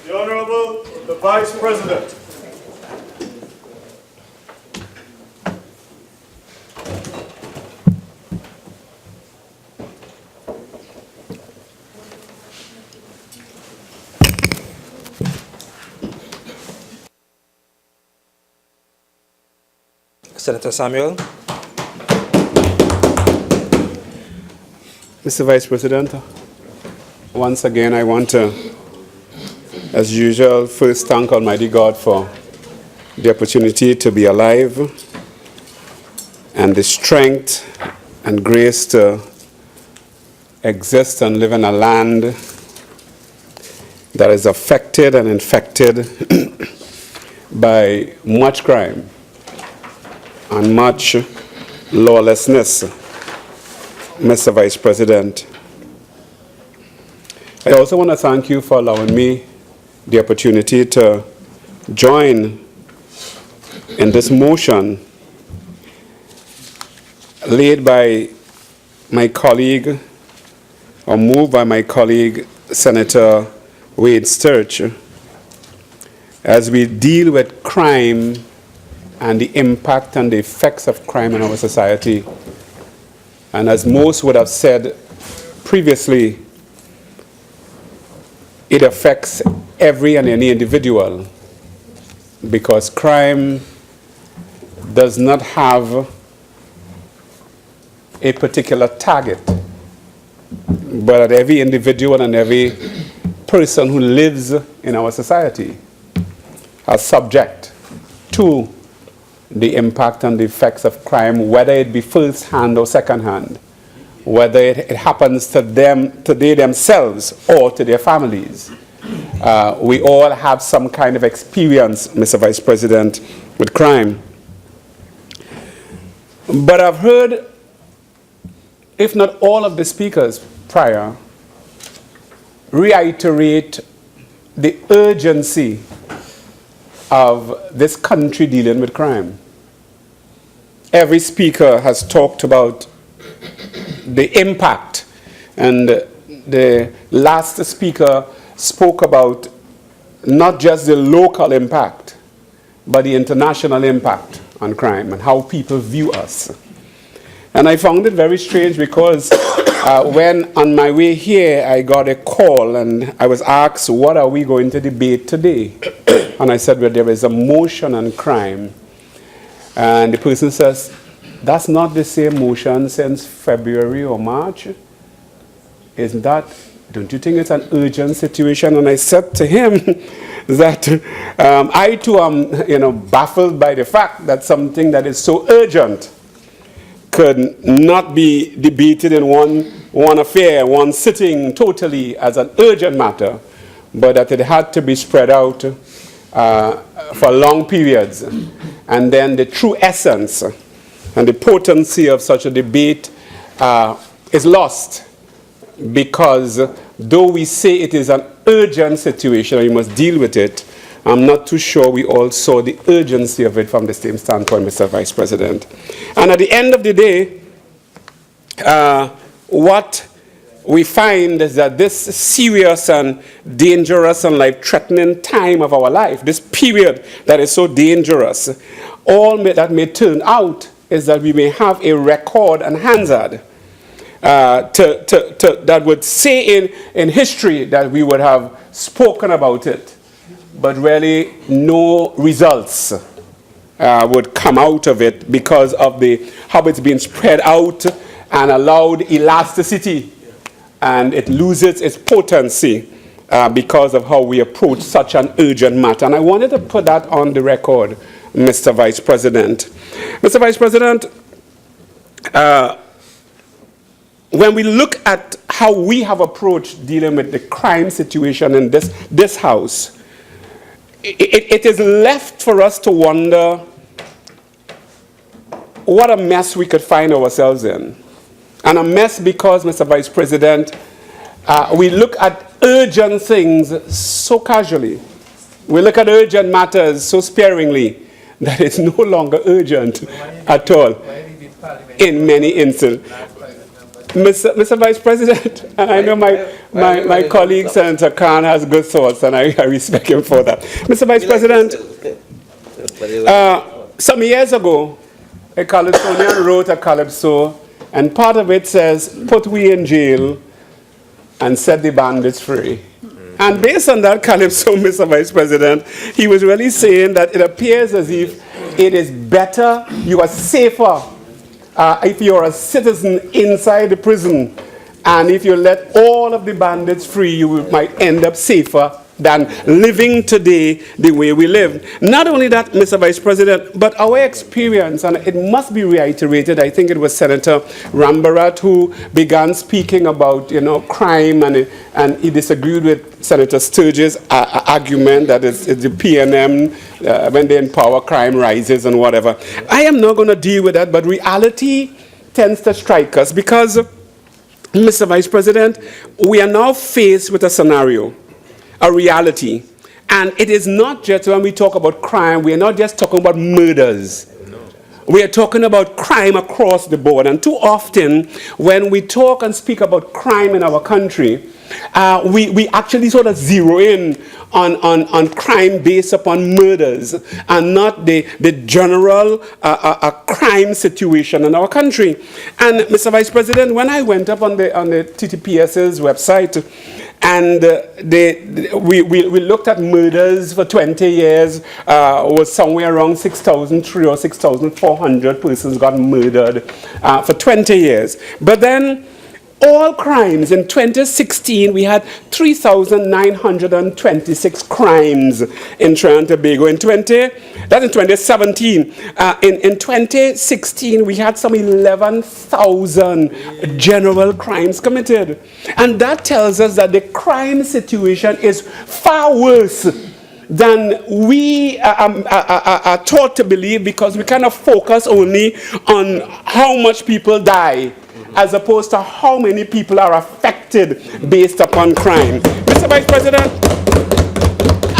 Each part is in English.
The Honorable, the Vice President. Senator Samuel. Mr. Vice President, once again I want to, as usual, first thank Almighty God for the opportunity to be alive and the strength and grace to exist and live in a land that is affected and infected by much crime and much lawlessness, Mr. Vice President. I also want to thank you for allowing me the opportunity to join in this motion laid by my colleague, or moved by my colleague, Senator Wade Sturch, as we deal with crime and the impact and the effects of crime in our society. And as most would have said previously, it affects every and any individual, because crime does not have a particular target, but at every individual and every person who lives in our society are subject to the impact and the effects of crime, whether it be first-hand or second-hand, whether it happens to them, to they themselves, or to their families. We all have some kind of experience, Mr. Vice President, with crime. But I've heard, if not all of the speakers prior, reiterate the urgency of this country dealing with crime. Every speaker has talked about the impact, and the last speaker spoke about not just the local impact, but the international impact on crime and how people view us. And I found it very strange because when on my way here I got a call and I was asked, what are we going to debate today? And I said, well, there is a motion on crime. And the person says, that's not the same motion since February or March. Isn't that, don't you think it's an urgent situation? And I said to him that I too am baffled by the fact that something that is so urgent could not be debated in one affair, one sitting totally as an urgent matter, but that it had to be spread out for long periods. And then the true essence and the potency of such a debate is lost, because though we say it is an urgent situation and we must deal with it, I'm not too sure we all saw the urgency of it from the same standpoint, Mr. Vice President. And at the end of the day, what we find is that this serious and dangerous and life-threatening time of our life, this period that is so dangerous, all that may turn out is that we may have a record and Hansard that would say in history that we would have spoken about it, but really no results would come out of it because of how it's been spread out and allowed elasticity, and it loses its potency because of how we approach such an urgent matter. And I wanted to put that on the record, Mr. Vice President. Mr. Vice President, when we look at how we have approached dealing with the crime situation in this House, it is left for us to wonder what a mess we could find ourselves in. And a mess because, Mr. Vice President, we look at urgent things so casually. We look at urgent matters so sparingly that it's no longer urgent at all in many instances. Mr. Vice President, and I know my colleague Senator Khan has good thoughts, and I respect him for that. Mr. Vice President, some years ago, a Calypsonian wrote a calypso, and part of it says, "Put we in jail and set the bandits free." And based on that calypso, Mr. Vice President, he was really saying that it appears as if it is better, you are safer if you're a citizen inside the prison, and if you let all of the bandits free, you might end up safer than living today the way we live. Not only that, Mr. Vice President, but our experience, and it must be reiterated, I think it was Senator Rambarat who began speaking about, crime, and he disagreed with Senator Sturge's argument that it's the PNM, when they empower, crime rises and whatever. I am not going to deal with that, but reality tends to strike us because, Mr. Vice President, we are now faced with a scenario, a reality. And it is not just when we talk about crime, we are not just talking about murders. We are talking about crime across the board. And too often, when we talk and speak about crime in our country, we actually sort of zero in on crime based upon murders and not the general crime situation in our country. And Mr. Vice President, when I went up on the TTPS's website, and we looked at murders for 20 years, was somewhere around 6,300 or 6,400 persons got murdered for 20 years. But then all crimes, in 2016, we had 3,926 crimes in Trinidad and Tobago. That's in 2017. In 2016, we had some 11,000 general crimes committed. And that tells us that the crime situation is far worse than we are taught to believe, because we kind of focus only on how much people die, as opposed to how many people are affected based upon crime. Mr. Vice President,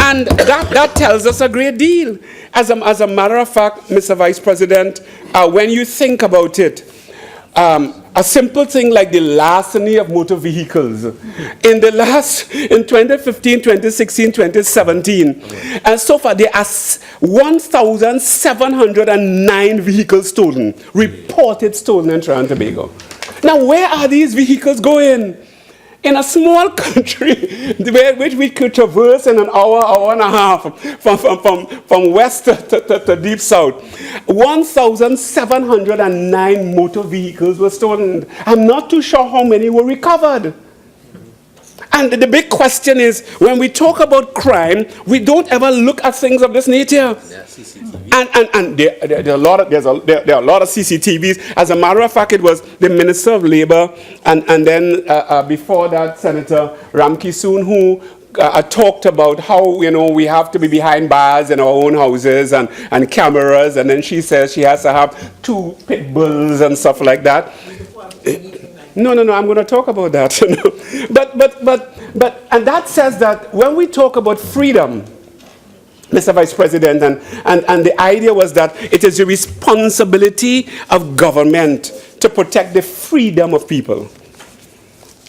and that tells us a great deal. As a matter of fact, Mr. Vice President, when you think about it, a simple thing like the larceny of motor vehicles. In 2015, 2016, 2017, and so far there are 1,709 vehicles stolen, reported stolen in Trinidad and Tobago. Now, where are these vehicles going? In a small country, which we could traverse in an hour and a half from west to deep south, 1,709 motor vehicles were stolen. I'm not too sure how many were recovered. And the big question is, when we talk about crime, we don't ever look at things of this nature. And there are a lot of CCTVs. As a matter of fact, it was the Minister of Labor and then before that, Senator Ramkisoon, who talked about how, we have to be behind bars in our own houses and cameras. And then she says she has to have 2 pit bulls and stuff like that. No, I'm going to talk about that. But and that says that when we talk about freedom, Mr. Vice President, and the idea was that it is the responsibility of government to protect the freedom of people.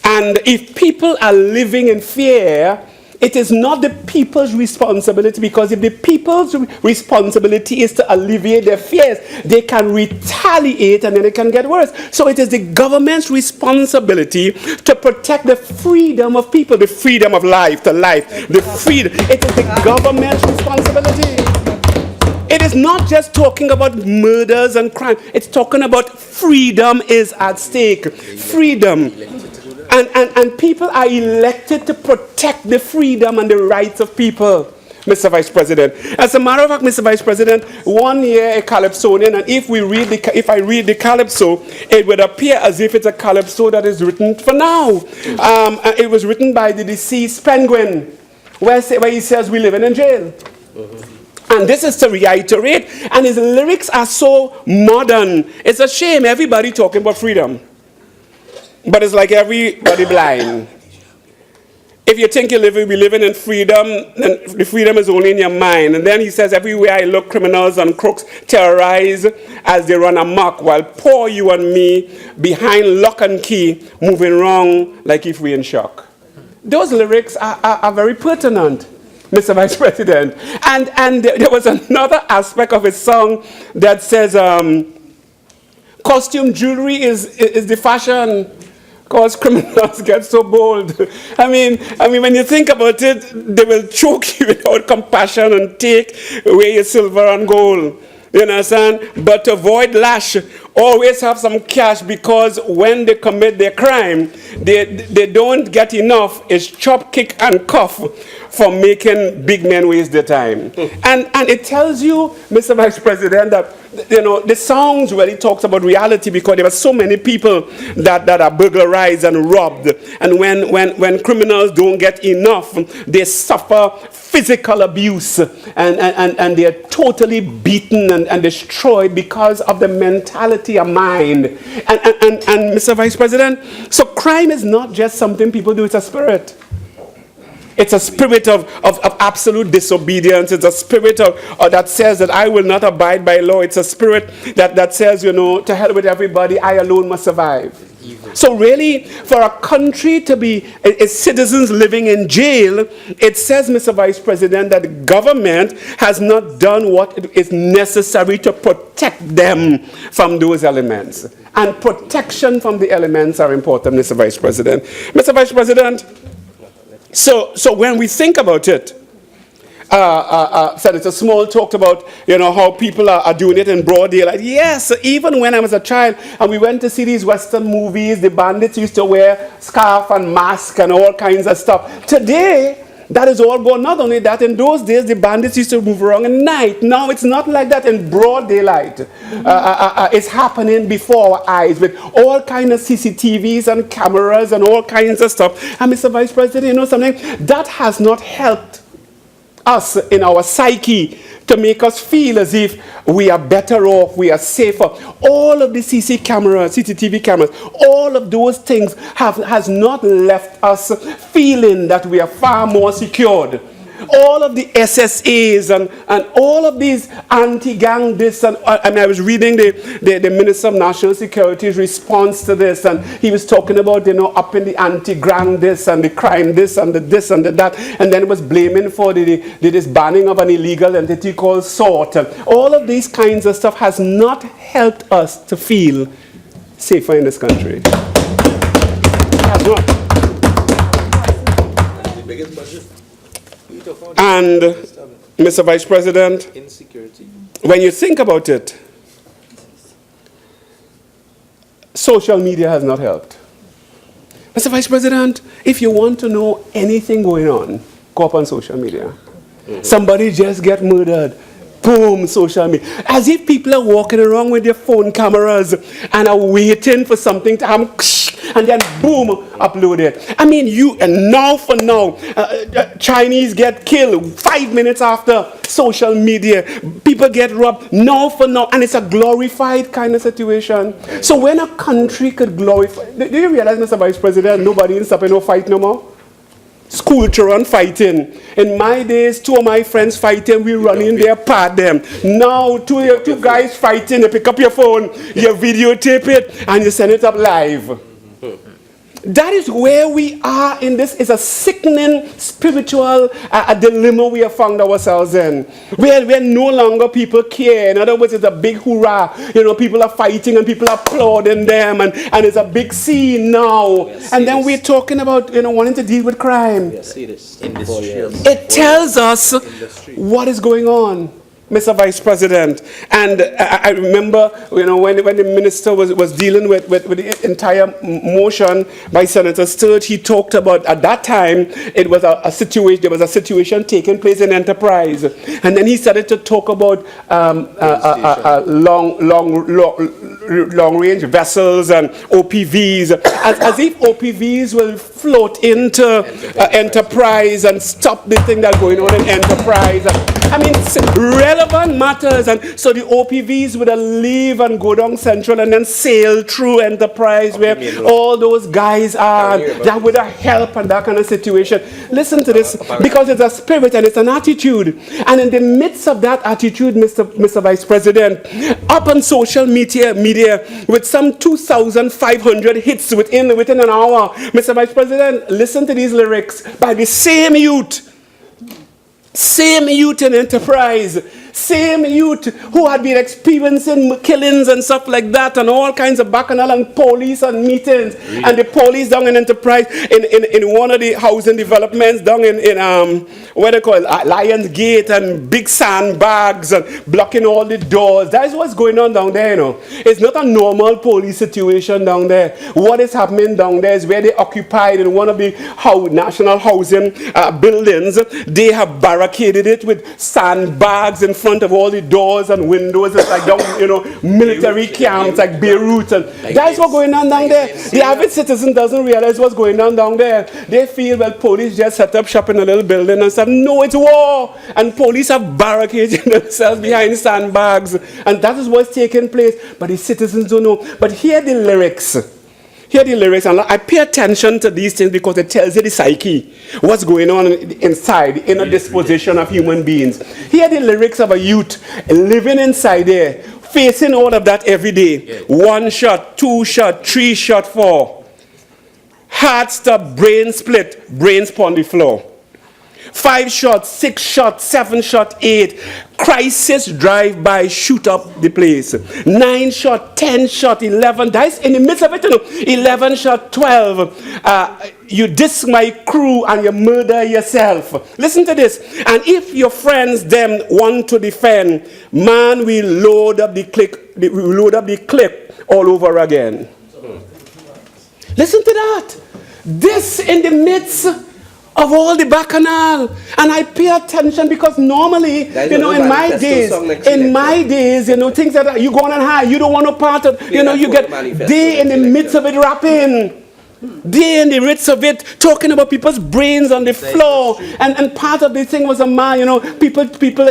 And if people are living in fear, it is not the people's responsibility, because if the people's responsibility is to alleviate their fears, they can retaliate and then it can get worse. So it is the government's responsibility to protect the freedom of people, the freedom of life to life, the freedom. It is the government's responsibility. It is not just talking about murders and crime. It's talking about freedom is at stake. Freedom. And people are elected to protect the freedom and the rights of people, Mr. Vice President. As a matter of fact, Mr. Vice President, one year a calypsonian, and if I read the calypso, it would appear as if it's a calypso that is written for now. It was written by the deceased Penguin, where he says, "We living in jail." And this is to reiterate, and his lyrics are so modern. It's a shame everybody talking about freedom. but it's like everybody blind. If you think we living in freedom, then the freedom is only in your mind. And then he says, everywhere I look, criminals and crooks terrorize as they run amok, while poor you and me, behind lock and key, moving wrong like if we in shock. Those lyrics are very pertinent, Mr. Vice President. And there was another aspect of his song that says, costume jewelry is the fashion, because criminals get so bold. I mean, when you think about it, they will choke you without compassion and take away your silver and gold. You understand? But to avoid lash, always have some cash, because when they commit their crime, they don't get enough. It's chop, kick, and cuff for making big men waste their time. And it tells you, Mr. Vice President, that the songs really talks about reality, because there were so many people that are burglarized and robbed. And when criminals don't get enough, they suffer physical abuse, and they are totally beaten and destroyed because of the mentality of mind. And Mr. Vice President, so crime is not just something people do, it's a spirit. It's a spirit of absolute disobedience. It's a spirit that says that I will not abide by law. It's a spirit that says, to hell with everybody, I alone must survive. So really, for a country to be its citizens living in jail, it says, Mr. Vice President, that the government has not done what is necessary to protect them from those elements. And protection from the elements are important, Mr. Vice President. Mr. Vice President, so when we think about it, Senator Small talked about, how people are doing it in broad daylight. Yes, even when I was a child and we went to see these Western movies, the bandits used to wear scarf and mask and all kinds of stuff. Today, that is all gone. Not only that, in those days, the bandits used to move around at night. Now, it's not like that in broad daylight. It's happening before our eyes with all kinds of CCTVs and cameras and all kinds of stuff. And Mr. Vice President, you know something? That has not helped us in our psyche to make us feel as if we are better off, we are safer. All of the CCTV cameras, all of those things has not left us feeling that we are far more secured. All of the SSAs and all of these anti-gang this, and I was reading the Minister of National Security's response to this, and he was talking about, up in the anti-gang this and the crime this and the this and the that, and then it was blaming for this banning of an illegal entity called SORT. And all of these kinds of stuff has not helped us to feel safer in this country. It has not. The biggest budget. And, Mr. Vice President, insecurity. When you think about it, social media has not helped. Mr. Vice President, if you want to know anything going on, go up on social media. Somebody just get murdered. Boom, social media. As if people are walking around with their phone cameras and are waiting for something to happen, and then boom, upload it. I mean, Chinese get killed 5 minutes after social media. People get robbed now, and it's a glorified kind of situation. So when a country could glorify, do you realize, Mr. Vice President, nobody in Sapeno fight no more? School children fighting. In my days, two of my friends fighting, we run in there, part them. Now, two guys fighting, you pick up your phone, you videotape it, and you send it up live. That is where we are in this. It's a sickening spiritual dilemma we have found ourselves in. Where no longer people care. In other words, it's a big hoorah. People are fighting and people are applauding them. And it's a big scene now. And then we're talking about, wanting to deal with crime. It tells us what is going on, Mr. Vice President. And I remember, when the minister was dealing with the entire motion by Senator Sturge, he talked about, at that time, it was a situation, there was a situation taking place in Enterprise. And then he started to talk about long-range vessels and OPVs, as if OPVs will float into enterprise and stop the thing that's going on in enterprise. I mean, relevant matters. And so the OPVs would leave and go down Central and then sail through enterprise where all those guys are. That would help and that kind of situation. Listen to this, because it's a spirit and it's an attitude. And in the midst of that attitude, Mr. Vice President, up on social media with some 2,500 hits within an hour, Mr. Vice President, listen to these lyrics by the same youth in enterprise, same youth who had been experiencing killings and stuff like that, and all kinds of bacchanal and police and meetings. Really? And the police down in enterprise, in one of the housing developments down in what they call it, Lions Gate, and big sandbags and blocking all the doors. That is what's going on down there, you know. It's not a normal police situation down there. What is happening down there is where they occupied in one of the national housing buildings. They have barricaded it with sandbags in front of all the doors and windows. It's like down, you know, military camps like Beirut. And that's what's going on down there. The average citizen doesn't realize what's going on down there. They feel, well, police just set up shop in a little building and stuff. No, it's war. And police have barricaded themselves behind sandbags. And that is what's taking place. But the citizens don't know. But hear the lyrics. Hear the lyrics, and I pay attention to these things because it tells you the psyche, what's going on inside, the inner disposition of human beings. Hear the lyrics of a youth living inside there, facing all of that every day. 1 shot, 2 shot, 3 shot, 4. Heart stop, brain split, brains upon the floor. 5 shots, 6 shots, 7 shot, 8. Crisis drive-by, shoot up the place. 9 shot, 10 shot, 11. That's in the midst of it, you know. 11 shot, 12. You diss my crew and you murder yourself. Listen to this. And if your friends them want to defend, man, we load up the clip all over again. Listen to that. This in the midst of all the bacchanal. And I pay attention because normally, you know, in my days, you know, things that you go on and high, you don't want to part of, you know, you get day in the midst of it rapping. Day in the midst of it, talking about people's brains on the floor. And part of the thing was a man, you know, people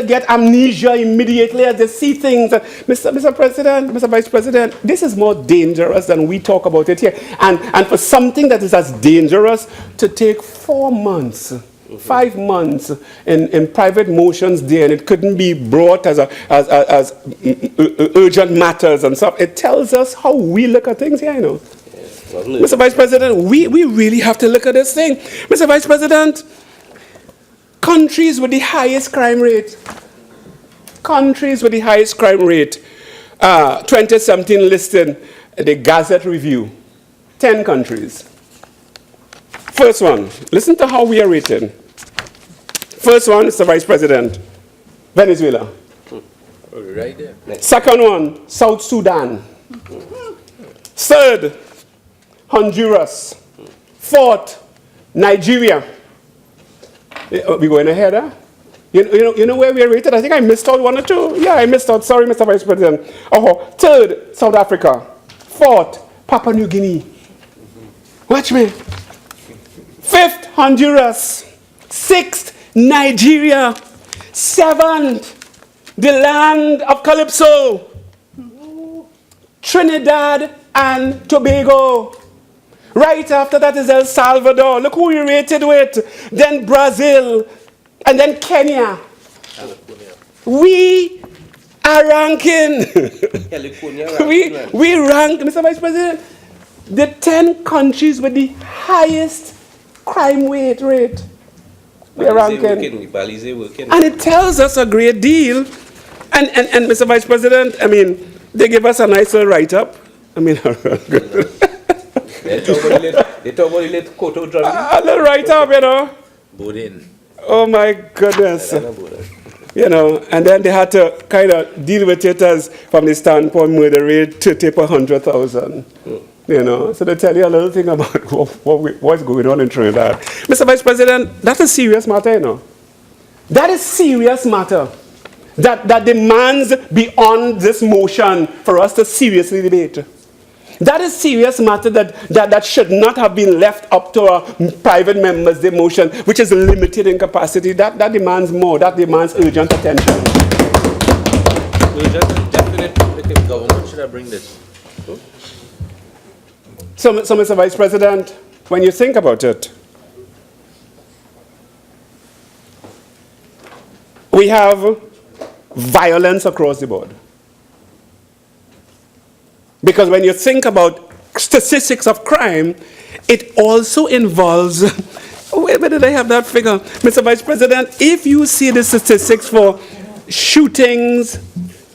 get amnesia immediately as they see things. Mr. President, Mr. Vice President, this is more dangerous than we talk about it here. And for something that is as dangerous to take 4 months, 5 months in private motions there, and it couldn't be brought as urgent matters and stuff. It tells us how we look at things here, you know. Mr. Vice President, we really have to look at this thing. Mr. Vice President, countries with the highest crime rate. 2017 listed the Gazette Review. 10 countries. First one, listen to how we are rated. First one, Mr. Vice President, Venezuela. Right there. Second one, South Sudan. Third, Honduras. Fourth, Nigeria. We going ahead, huh? You know where we are rated? I think I missed out 1 or 2. Yeah, I missed out. Sorry, Mr. Vice President. Third, South Africa. Fourth, Papua New Guinea. Watch me. Fifth, Honduras. Sixth, Nigeria. Seventh, the land of Calypso. Trinidad and Tobago. Right after that is El Salvador. Look who we rated with. Then Brazil. And then Kenya. We are ranking. we rank, Mr. Vice President, the 10 countries with the highest crime rate. We are ranking. And it tells us a great deal. And Mr. Vice President, I mean, they give us a nice little write-up. I mean, they talk about the late Koto driving. A little write-up, you know. Bodin. Oh my goodness. You know, and then they had to kind of deal with it as from the standpoint murder rate 30 per 100,000. You know, so they tell you a little thing about what's going on in Trinidad. Mr. Vice President, that's a serious matter, you know. That is serious matter. That demands beyond this motion for us to seriously debate. That is serious matter that should not have been left up to a private member's emotion, which is limited in capacity. That demands more. That demands urgent attention. Urgent and definite. The government should have bring this. So, Mr. Vice President, when you think about it, we have violence across the board. Because when you think about statistics of crime, it also involves, where did I have that figure? Mr. Vice President, if you see the statistics for shootings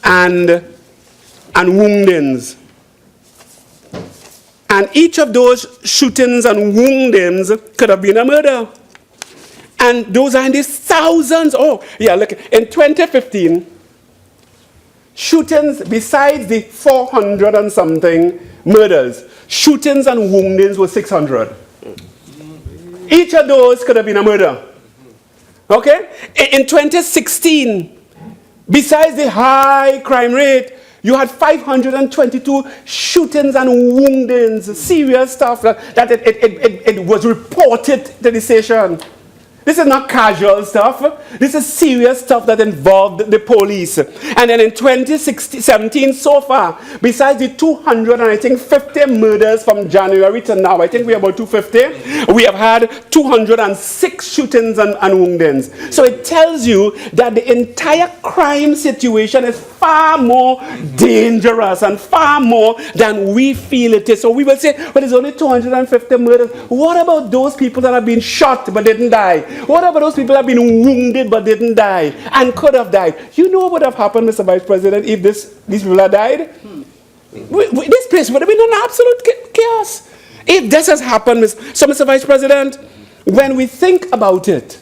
and woundings, and each of those shootings and woundings could have been a murder. And those are in the thousands. Oh, yeah, look, in 2015, shootings, besides the 400 and something murders, shootings and woundings were 600. Each of those could have been a murder. Okay? In 2016, besides the high crime rate, you had 522 shootings and woundings, serious stuff that it was reported to the station. This is not casual stuff. This is serious stuff that involved the police. And then in 2017 so far, besides the 250 murders from January to now, I think we're about 250, we have had 206 shootings and woundings. So it tells you that the entire crime situation is far more dangerous and far more than we feel it is. So we will say, well, there's only 250 murders. What about those people that have been shot but didn't die? What about those people that have been wounded but didn't die and could have died? You know what would have happened, Mr. Vice President, if these people had died? This place would have been an absolute chaos. If this has happened, so Mr. Vice President, when we think about it,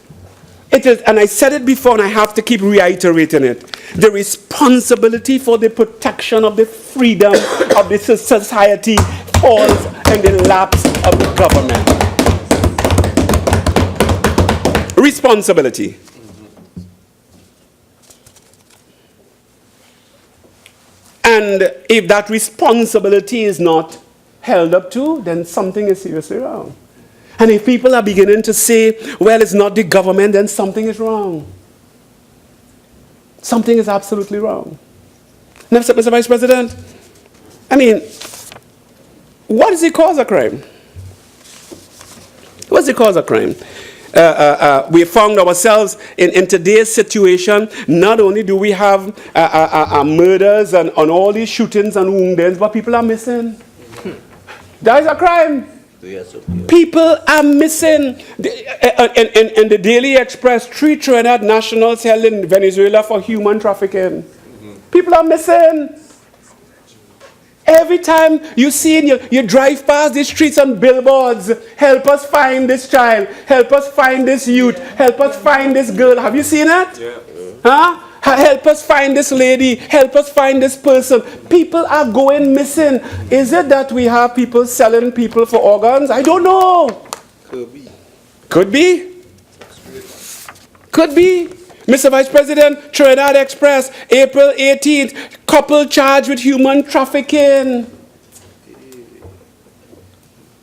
it is, and I said it before and I have to keep reiterating it, the responsibility for the protection of the freedom of the society falls in the laps of the government. Responsibility. And if that responsibility is not held up to, then something is seriously wrong. And if people are beginning to say, well, it's not the government, then something is wrong. Something is absolutely wrong. Now, Mr. Vice President, I mean, what is the cause of crime? What's the cause of crime? We found ourselves in today's situation. Not only do we have murders and all these shootings and woundings, but people are missing. That is a crime. People are missing. In the Daily Express, 3 Trinidad nationals held in Venezuela for human trafficking. People are missing. Every time you see you drive past these streets on billboards, help us find this child, help us find this youth, help us find this girl. Have you seen it? Yeah. Huh? Help us find this lady, help us find this person. People are going missing. Is it that we have people selling people for organs? I don't know. Could be. Could be. Could be. Mr. Vice President, Trinidad Express, April 18th, couple charged with human trafficking.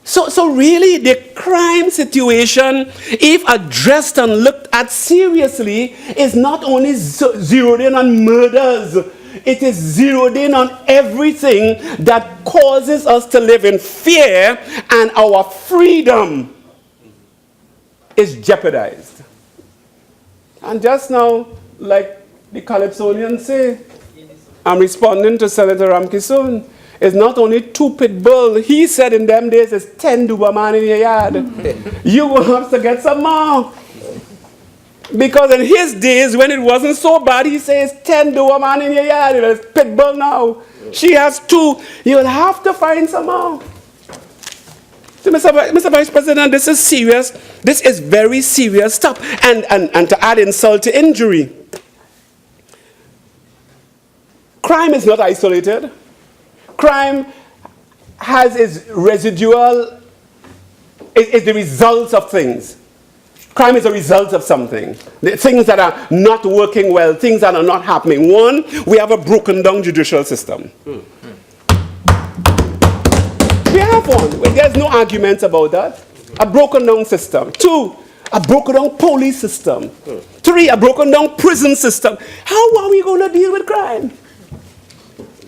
So really, the crime situation, if addressed and looked at seriously, is not only zeroed in on murders, it is zeroed in on everything that causes us to live in fear, and our freedom is jeopardized. And just now, like the Calypsonians say, I'm responding to Senator Ramkissoon. It's not only 2 pit bull. He said in them days it's 10 Doberman in your yard. You will have to get some more. Because in his days, when it wasn't so bad, he says 10 Doberman in your yard. It's pit bull now. She has 2. You'll have to find some more. So, Mr. Vice President, this is serious. This is very serious stuff. And to add insult to injury, crime is not isolated. Crime has its residual, is the result of things. Crime is a result of something. The things that are not working well, things that are not happening. One, we have a broken down judicial system. We have one. There's no arguments about that. A broken down system. 2, a broken down police system. 3, a broken down prison system. How are we going to deal with crime?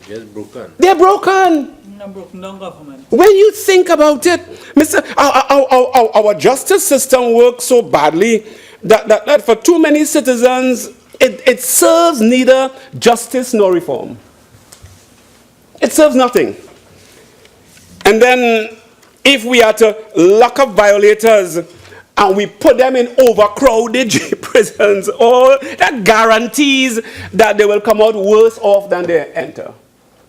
Just broken. They're broken. Broken down government. When you think about it, our justice system works so badly that for too many citizens, it serves neither justice nor reform. It serves nothing. And then if we are to lock up violators and we put them in overcrowded prisons, all that guarantees that they will come out worse off than they enter.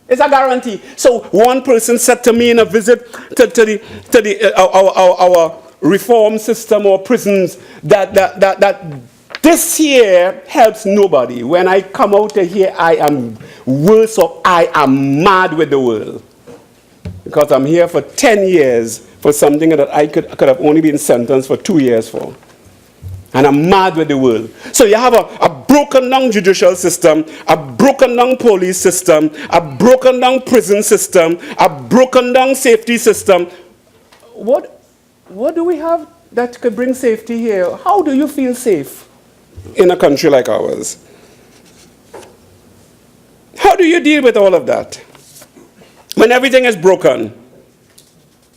It's a guarantee. So one person said to me in a visit to our reform system or prisons that this year helps nobody. When I come out of here, I am worse off. I am mad with the world. Because I'm here for 10 years for something that I could have only been sentenced for 2 years for. And I'm mad with the world. So you have a broken down judicial system, a broken down police system, a broken down prison system, a broken down safety system. What do we have that could bring safety here? How do you feel safe in a country like ours? How do you deal with all of that? When everything is broken.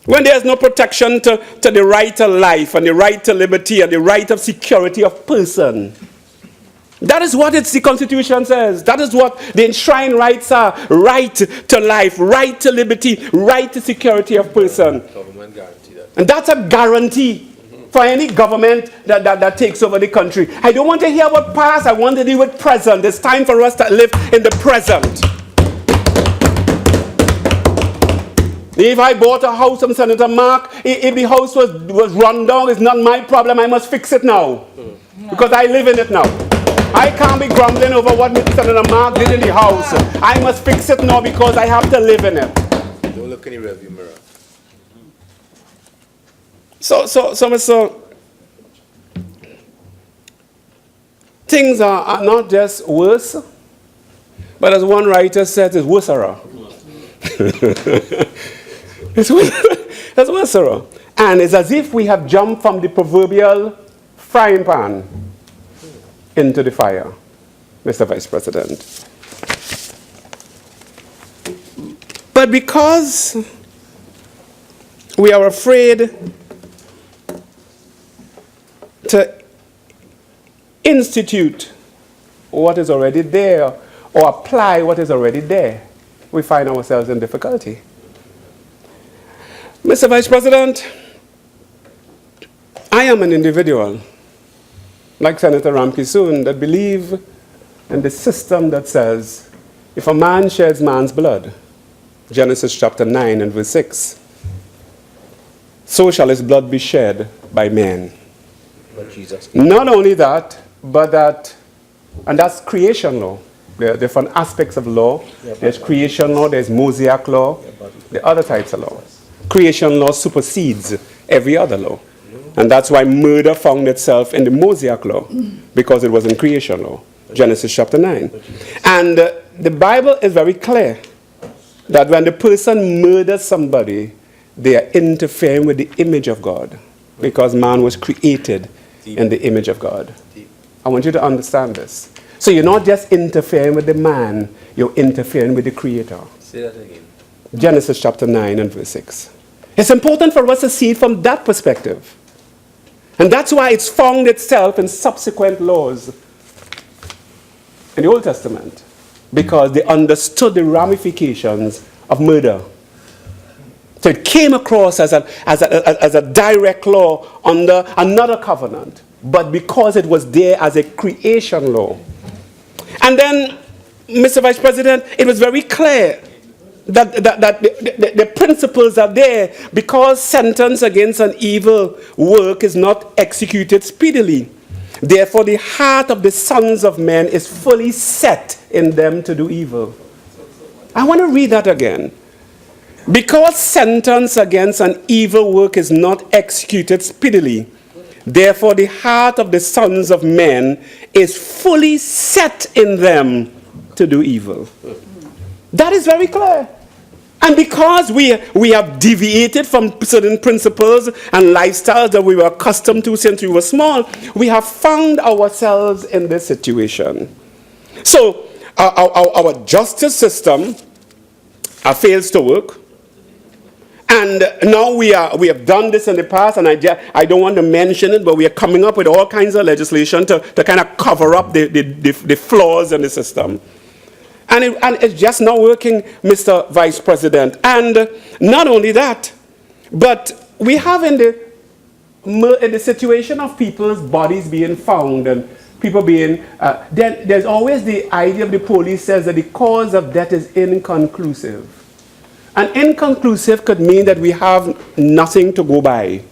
When there's no protection to the right to life and the right to liberty and the right of security of person. That is what the Constitution says. That is what the enshrined rights are. Right to life, right to liberty, right to security of person. Government guarantee that. And that's a guarantee for any government that takes over the country. I don't want to hear about past. I want to deal with present. It's time for us to live in the present. If I bought a house from Senator Mark, if the house was run down, it's not my problem. I must fix it now. Because I live in it now. I can't be grumbling over what Senator Mark did in the house. I must fix it now because I have to live in it. Don't look in the rearview mirror. So, things are not just worse, but as one writer said, it's worser. It's worser. And it's as if we have jumped from the proverbial frying pan into the fire, Mr. Vice President. But because we are afraid to institute what is already there or apply what is already there, we find ourselves in difficulty. Mr. Vice President, I am an individual, like Senator Ramkisoon, that believe in the system that says, if a man sheds man's blood, Genesis chapter 9 and verse 6, so shall his blood be shed by men. But Jesus. Not only that, but that, and that's creation law. There are different aspects of law. There's creation law, there's Mosaic law, the other types of law. Creation law supersedes every other law. And that's why murder found itself in the Mosaic law, because it was in creation law, Genesis chapter 9. And the Bible is very clear that when the person murders somebody, they are interfering with the image of God, because man was created in the image of God. I want you to understand this. So you're not just interfering with the man, you're interfering with the Creator. Say that again. Genesis chapter 9 and verse 6. It's important for us to see it from that perspective. And that's why it's found itself in subsequent laws in the Old Testament, because they understood the ramifications of murder. So it came across as a direct law under another covenant, but because it was there as a creation law. And then, Mr. Vice President, it was very clear that the principles are there, because sentence against an evil work is not executed speedily. Therefore, the heart of the sons of men is fully set in them to do evil. I want to read that again. Because sentence against an evil work is not executed speedily, therefore the heart of the sons of men is fully set in them to do evil. That is very clear. And because we have deviated from certain principles and lifestyles that we were accustomed to since we were small, we have found ourselves in this situation. So our justice system fails to work. And now we have done this in the past, and I don't want to mention it, but we are coming up with all kinds of legislation to kind of cover up the flaws in the system. And it's just not working, Mr. Vice President. And not only that, but we have in the situation of people's bodies being found and people being, then there's always the idea of the police says that the cause of death is inconclusive. And inconclusive could mean that we have nothing to go by.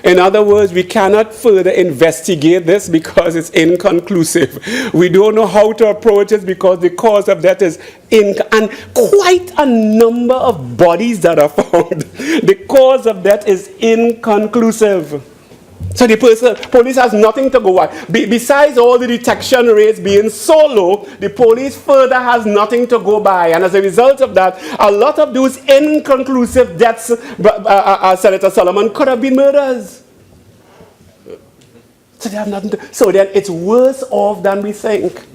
In other words, we cannot further investigate this because it's inconclusive. We don't know how to approach it because the cause of death is and quite a number of bodies that are found. The cause of death is inconclusive. So the police has nothing to go by. Besides all the detection rates being so low, the police further has nothing to go by. And as a result of that, a lot of those inconclusive deaths, Senator Solomon, could have been murders. So they have nothing to, so then it's worse off than we think.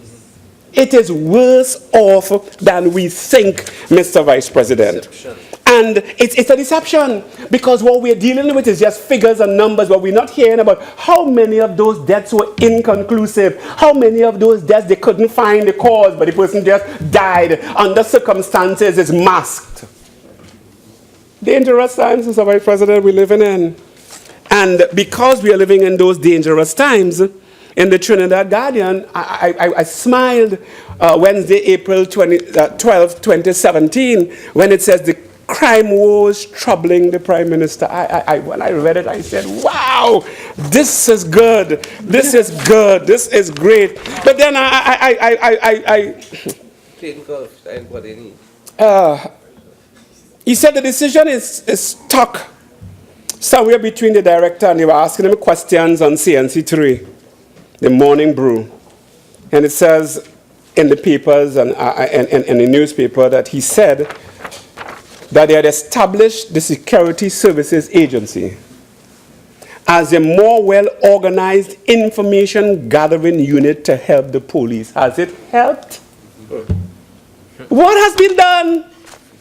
It is worse off than we think, Mr. Vice President. Deception. And it's a deception because what we're dealing with is just figures and numbers, but we're not hearing about how many of those deaths were inconclusive, how many of those deaths they couldn't find the cause, but the person just died under circumstances is masked. Dangerous times, Mr. Vice President, we're living in. And because we are living in those dangerous times, in the Trinidad Guardian, I smiled Wednesday, April 12, 2017, when it says the crime wars troubling the Prime Minister. When I read it, I said, wow, this is good. This is good. This is great. But then he said the decision is stuck somewhere between the director, and they were asking him questions on CNC3, the Morning Brew. And it says in the papers and in the newspaper that he said that they had established the Security Services Agency as a more well-organized information gathering unit to help the police. Has it helped? What has been done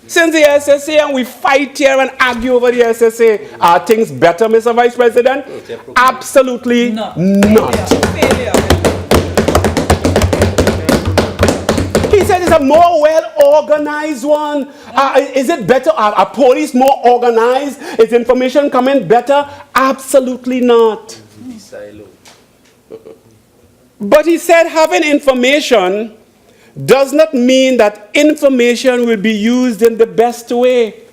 since the SSA, and we fight here and argue over the SSA? Are things better, Mr. Vice President? Absolutely not. He said it's a more well-organized one. Is it better? Are police more organized? Is information coming better? Absolutely not. But he said having information does not mean that information will be used in the best way.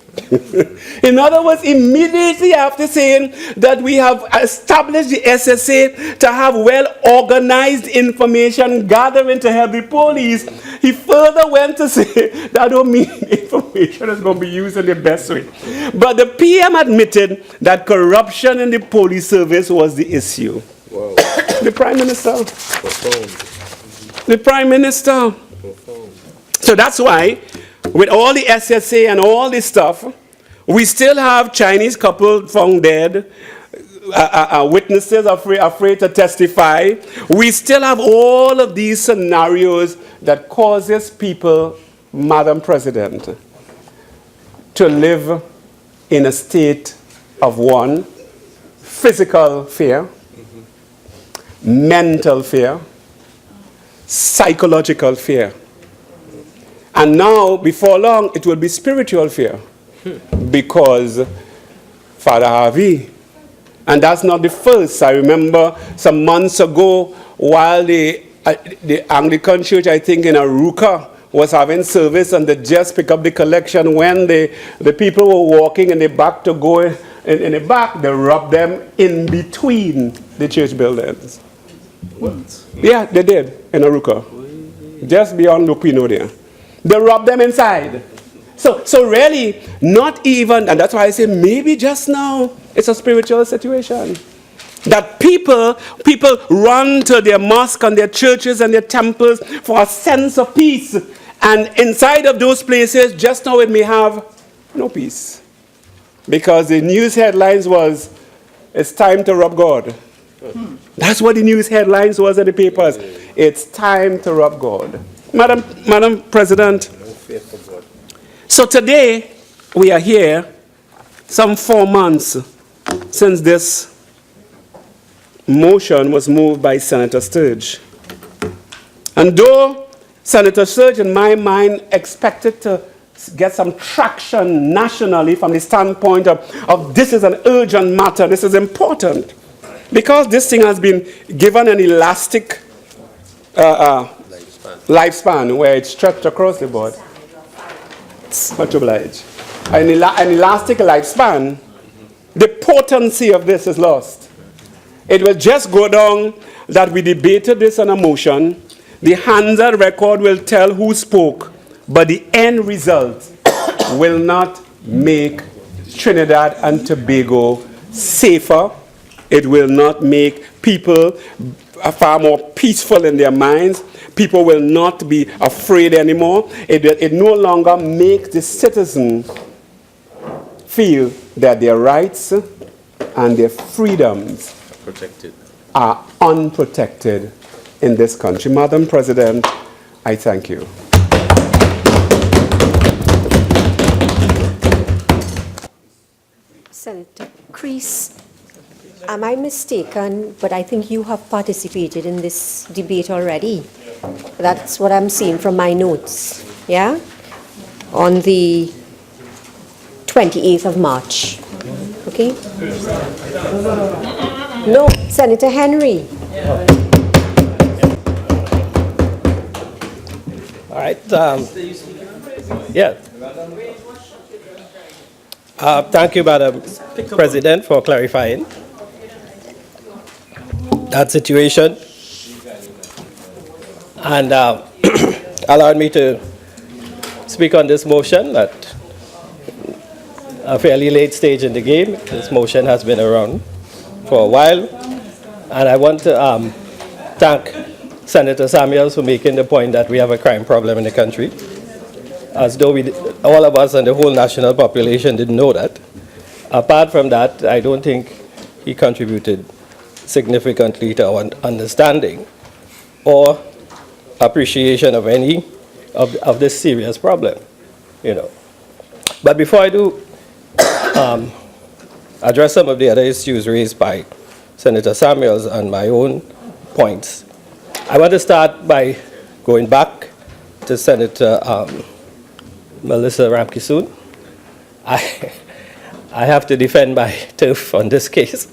In other words, immediately after saying that we have established the SSA to have well-organized information gathering to help the police, he further went to say that don't mean information is going to be used in the best way. But the PM admitted that corruption in the police service was the issue. Wow. The Prime Minister. The Prime Minister. So that's why, with all the SSA and all this stuff, we still have Chinese couple found dead, witnesses afraid to testify. We still have all of these scenarios that causes people, Madam President, to live in a state of one, physical fear, mental fear, psychological fear. And now, before long, it will be spiritual fear. Because Father Harvey, and that's not the first. I remember some months ago, while the Anglican Church, I think in Aruka, was having service, and they just picked up the collection. When the people were walking in the back to go in the back, they robbed them in between the church buildings. What? Yeah, they did in Aruka. Just beyond Lupino there. They robbed them inside. So really, not even, and that's why I say maybe just now, it's a spiritual situation. That people run to their mosque and their churches and their temples for a sense of peace. And inside of those places, just now it may have no peace. Because the news headlines was, it's time to rob God. That's what the news headlines was in the papers. It's time to rob God. Madam President, so today we are here, some 4 months since this motion was moved by Senator Sturge. And though Senator Sturge, in my mind, expected to get some traction nationally from the standpoint of this is an urgent matter, this is important, because this thing has been given an elastic lifespan where it's stretched across the board. Much obliged. An elastic lifespan, the potency of this is lost. It will just go down that we debated this on a motion. The Hansard record will tell who spoke, but the end result will not make Trinidad and Tobago safer. It will not make people far more peaceful in their minds. People will not be afraid anymore. It no longer makes the citizen feel that their rights and their freedoms are unprotected in this country. Madam President, I thank you. Senator Crease, am I mistaken, but I think you have participated in this debate already. That's what I'm seeing from my notes, yeah? On the 28th of March, okay? No, Senator Henry. All right. Yeah. Thank you, Madam President, for clarifying that situation and allowed me to speak on this motion at a fairly late stage in the game. This motion has been around for a while, and I want to thank Senator Samuels for making the point that we have a crime problem in the country, as though all of us and the whole national population didn't know that. Apart from that, I don't think he contributed significantly to our understanding or appreciation of any of this serious problem, you know. But before I do address some of the other issues raised by Senator Samuels and my own points, I want to start by going back to Senator Melissa Ramkisoon. I have to defend my turf on this case.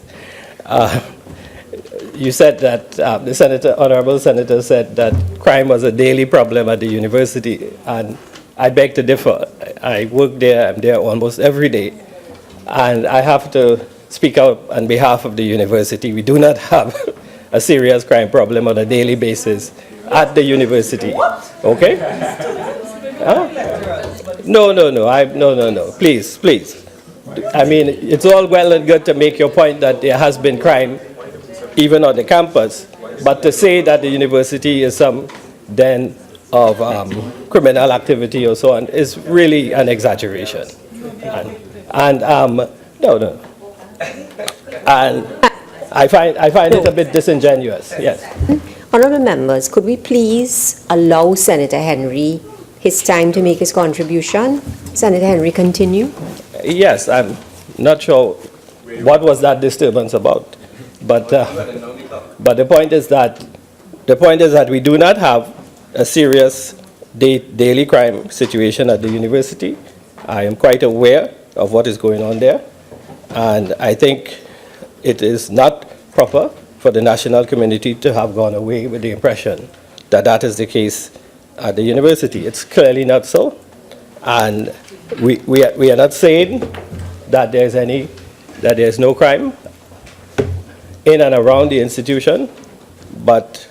You said that the honorable senator said that crime was a daily problem at the university, and I beg to differ. I work there, I'm there almost every day, and I have to speak out on behalf of the university. We do not have a serious crime problem on a daily basis at the university. Okay? Huh? No. Please. I mean, it's all well and good to make your point that there has been crime even on the campus, but to say that the university is some den of criminal activity or so on is really an exaggeration. And I find it a bit disingenuous. Yes. Honourable members, could we please allow Senator Henry his time to make his contribution? Senator Henry, continue. Yes, I'm not sure what was that disturbance about, but the point is that we do not have a serious daily crime situation at the university. I am quite aware of what is going on there, and I think it is not proper for the national community to have gone away with the impression that that is the case at the university. It's clearly not so, and we are not saying that there's no crime in and around the institution, but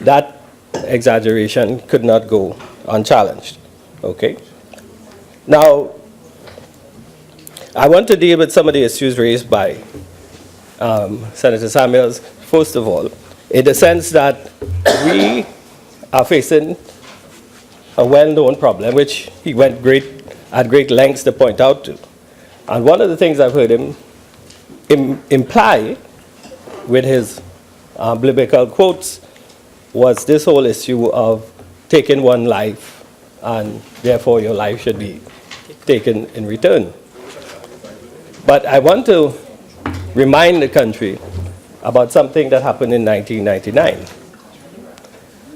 that exaggeration could not go unchallenged. Okay? Now, I want to deal with some of the issues raised by Senator Samuels, first of all, in the sense that we are facing a well-known problem, which he went great at great lengths to point out to. And one of the things I've heard him imply with his biblical quotes was this whole issue of taking one life, and therefore your life should be taken in return. But I want to remind the country about something that happened in 1999.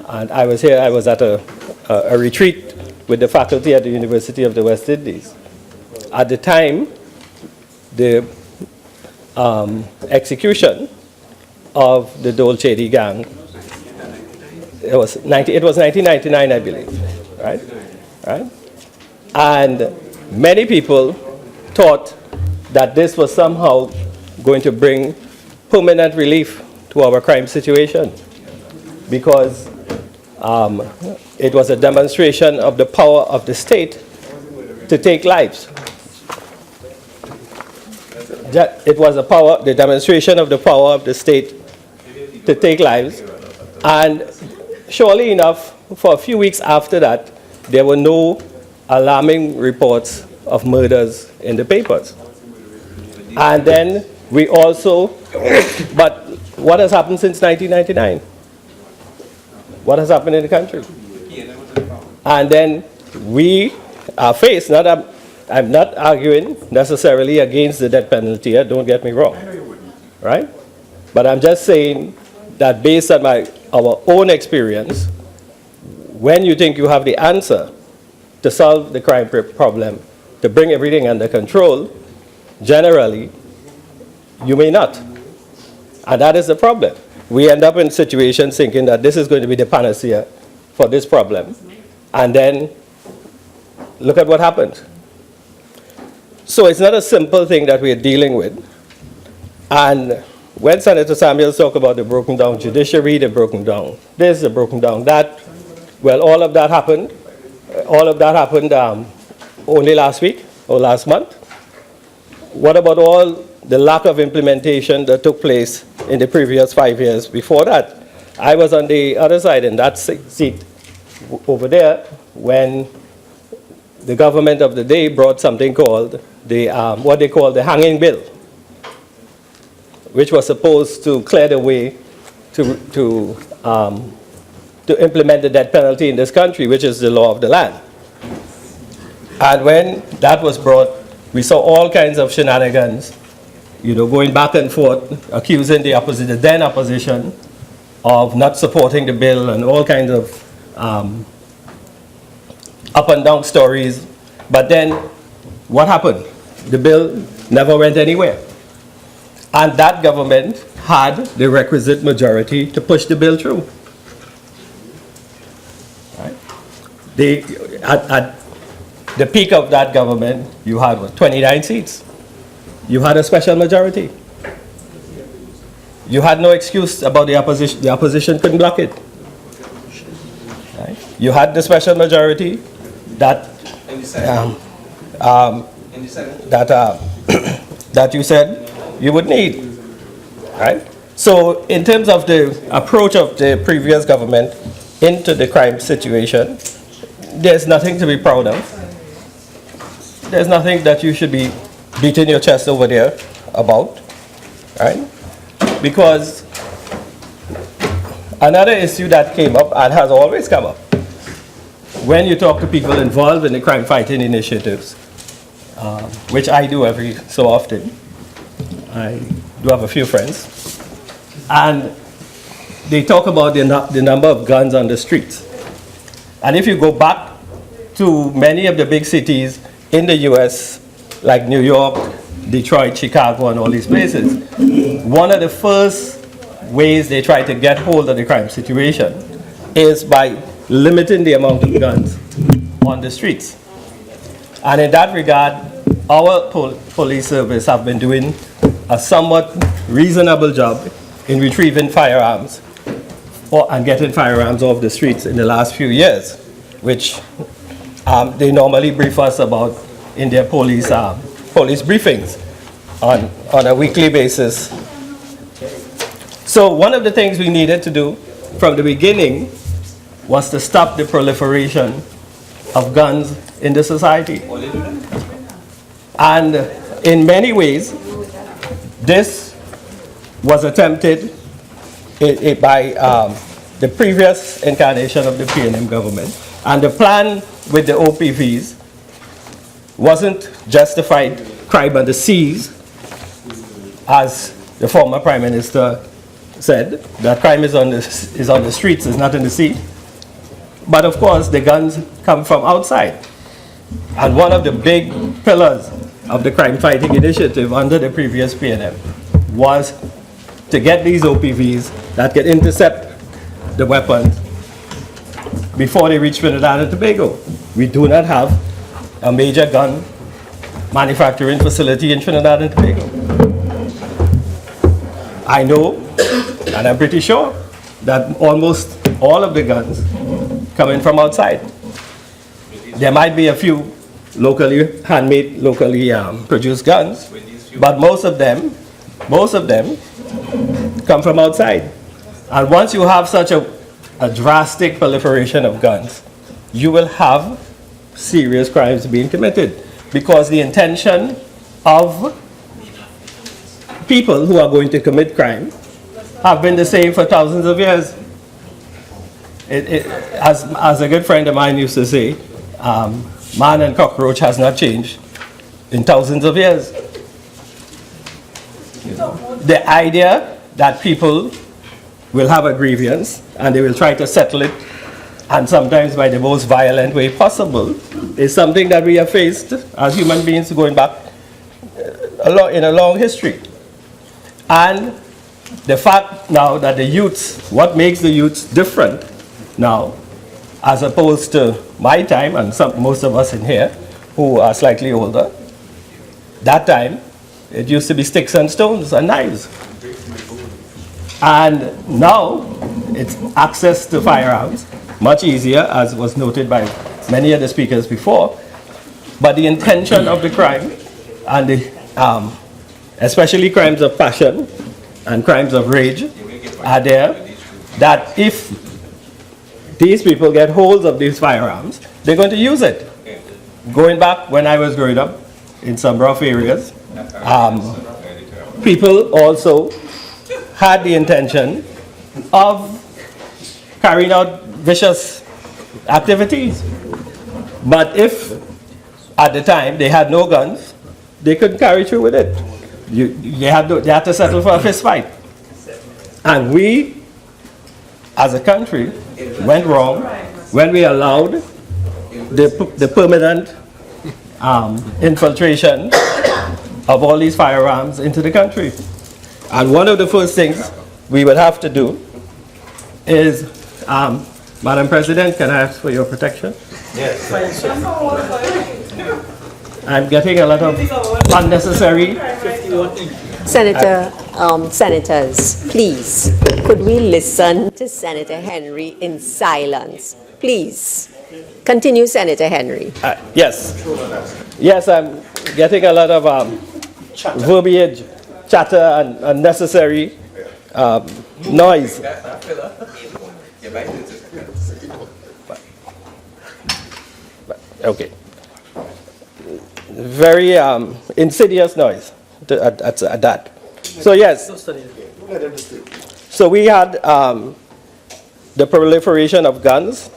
And I was at a retreat with the faculty at the University of the West Indies. At the time, the execution of the Dole Chedi gang, it was 1999, I believe, right? And many people thought that this was somehow going to bring permanent relief to our crime situation, because it was a demonstration of the power of the state to take lives. It was the demonstration of the power of the state to take lives. And surely enough, for a few weeks after that, there were no alarming reports of murders in the papers. And then we also, but what has happened since 1999? What has happened in the country? And then we are faced, I'm not arguing necessarily against the death penalty, don't get me wrong, right? But I'm just saying that based on our own experience, when you think you have the answer to solve the crime problem, to bring everything under control, generally, you may not. And that is the problem. We end up in situations thinking that this is going to be the panacea for this problem. And then, look at what happened. So it's not a simple thing that we're dealing with. And when Senator Samuels talked about the broken down judiciary, the broken down this, the broken down that, well, all of that happened. All of that happened only last week or last month. What about all the lack of implementation that took place in the previous 5 years before that? I was on the other side in that seat over there when the government of the day brought something called what they call the hanging bill, which was supposed to clear the way to implement the death penalty in this country, which is the law of the land. And when that was brought, we saw all kinds of shenanigans, going back and forth, accusing the then opposition of not supporting the bill, and all kinds of up and down stories. But then what happened? The bill never went anywhere. And that government had the requisite majority to push the bill through. Right? At the peak of that government, you had 29 seats. You had a special majority. You had no excuse about the opposition. The opposition couldn't block it. Right? You had the special majority that that you said you would need. Right? So in terms of the approach of the previous government into the crime situation, there's nothing to be proud of. There's nothing that you should be beating your chest over there about, right? Because another issue that came up and has always come up when you talk to people involved in the crime fighting initiatives, which I do every so often. I do have a few friends, and they talk about the number of guns on the streets. And if you go back to many of the big cities in the US, like New York, Detroit, Chicago, and all these places, one of the first ways they try to get hold of the crime situation is by limiting the amount of guns on the streets. And in that regard, our police service have been doing a somewhat reasonable job in retrieving firearms and getting firearms off the streets in the last few years, which they normally brief us about in their police briefings on a weekly basis. So one of the things we needed to do from the beginning was to stop the proliferation of guns in the society. And in many ways, this was attempted by the previous incarnation of the PNM government. And the plan with the OPVs wasn't justified crime on the seas, as the former Prime Minister said, that crime is on the streets, it's not in the sea. But of course, the guns come from outside. And one of the big pillars of the crime fighting initiative under the previous PNM was to get these OPVs that could intercept the weapons before they reach Trinidad and Tobago. We do not have a major gun manufacturing facility in Trinidad and Tobago. I know, and I'm pretty sure, that almost all of the guns coming from outside. There might be a few locally handmade, locally produced guns, but most of them come from outside. And once you have such a drastic proliferation of guns, you will have serious crimes being committed, because the intention of people who are going to commit crime have been the same for thousands of years. As a good friend of mine used to say, man and cockroach has not changed in thousands of years. The idea that people will have a grievance and they will try to settle it, and sometimes by the most violent way possible, is something that we have faced as human beings going back in a long history. And the fact now that the youths, what makes the youths different now, as opposed to my time and most of us in here who are slightly older, that time it used to be sticks and stones and knives. And now it's access to firearms, much easier, as was noted by many of the speakers before. But the intention of the crime, and the, especially crimes of passion and crimes of rage, are there, that if these people get hold of these firearms, they're going to use it. Going back when I was growing up in some rough areas, people also had the intention of carrying out vicious activities. But if at the time they had no guns, they couldn't carry through with it. They had to settle for a fist fight. And we, as a country, went wrong when we allowed the permanent infiltration of all these firearms into the country. And one of the first things we would have to do is, Madam President, can I ask for your protection? Yes. I'm getting a lot of unnecessary. Senators, please, could we listen to Senator Henry in silence? Please. Continue, Senator Henry. Yes. Yes, I'm getting a lot of verbiage, chatter, and unnecessary noise. Okay. Very insidious noise at that. So yes. So we had the proliferation of guns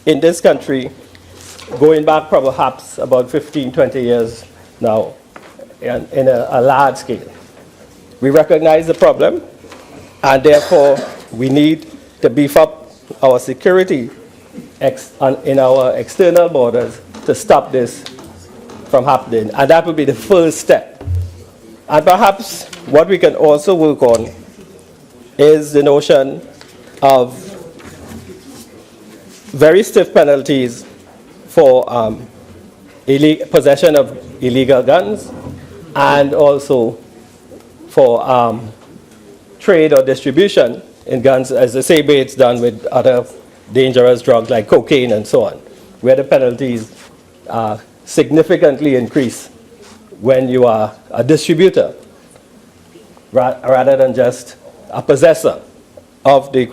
in this country going back perhaps about 15, 20 years now in a large scale. We recognize the problem, and therefore we need to beef up our security in our external borders to stop this from happening. And that would be the first step. And perhaps what we can also work on is the notion of very stiff penalties for possession of illegal guns, and also for trade or distribution in guns, as the same way it's done with other dangerous drugs like cocaine and so on, where the penalties significantly increase when you are a distributor rather than just a possessor of the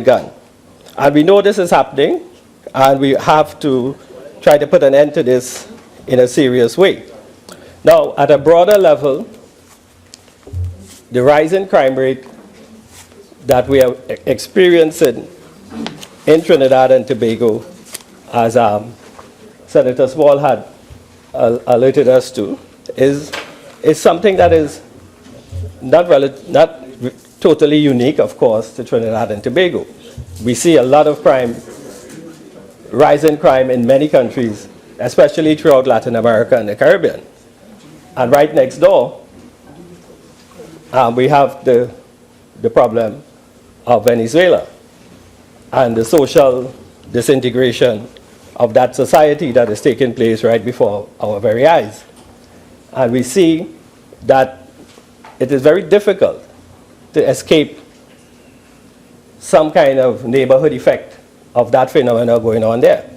gun. And we know this is happening, And we have to try to put an end to this in a serious way. Now, at a broader level, the rise in crime rate that we are experiencing in Trinidad and Tobago, as Senator Small had alerted us to, is something that is not totally unique, of course, to Trinidad and Tobago. We see a lot of crime, rise in crime in many countries, especially throughout Latin America and the Caribbean. And right next door, we have the problem of Venezuela and the social disintegration of that society that is taking place right before our very eyes. And we see that it is very difficult to escape some kind of neighborhood effect of that phenomenon going on there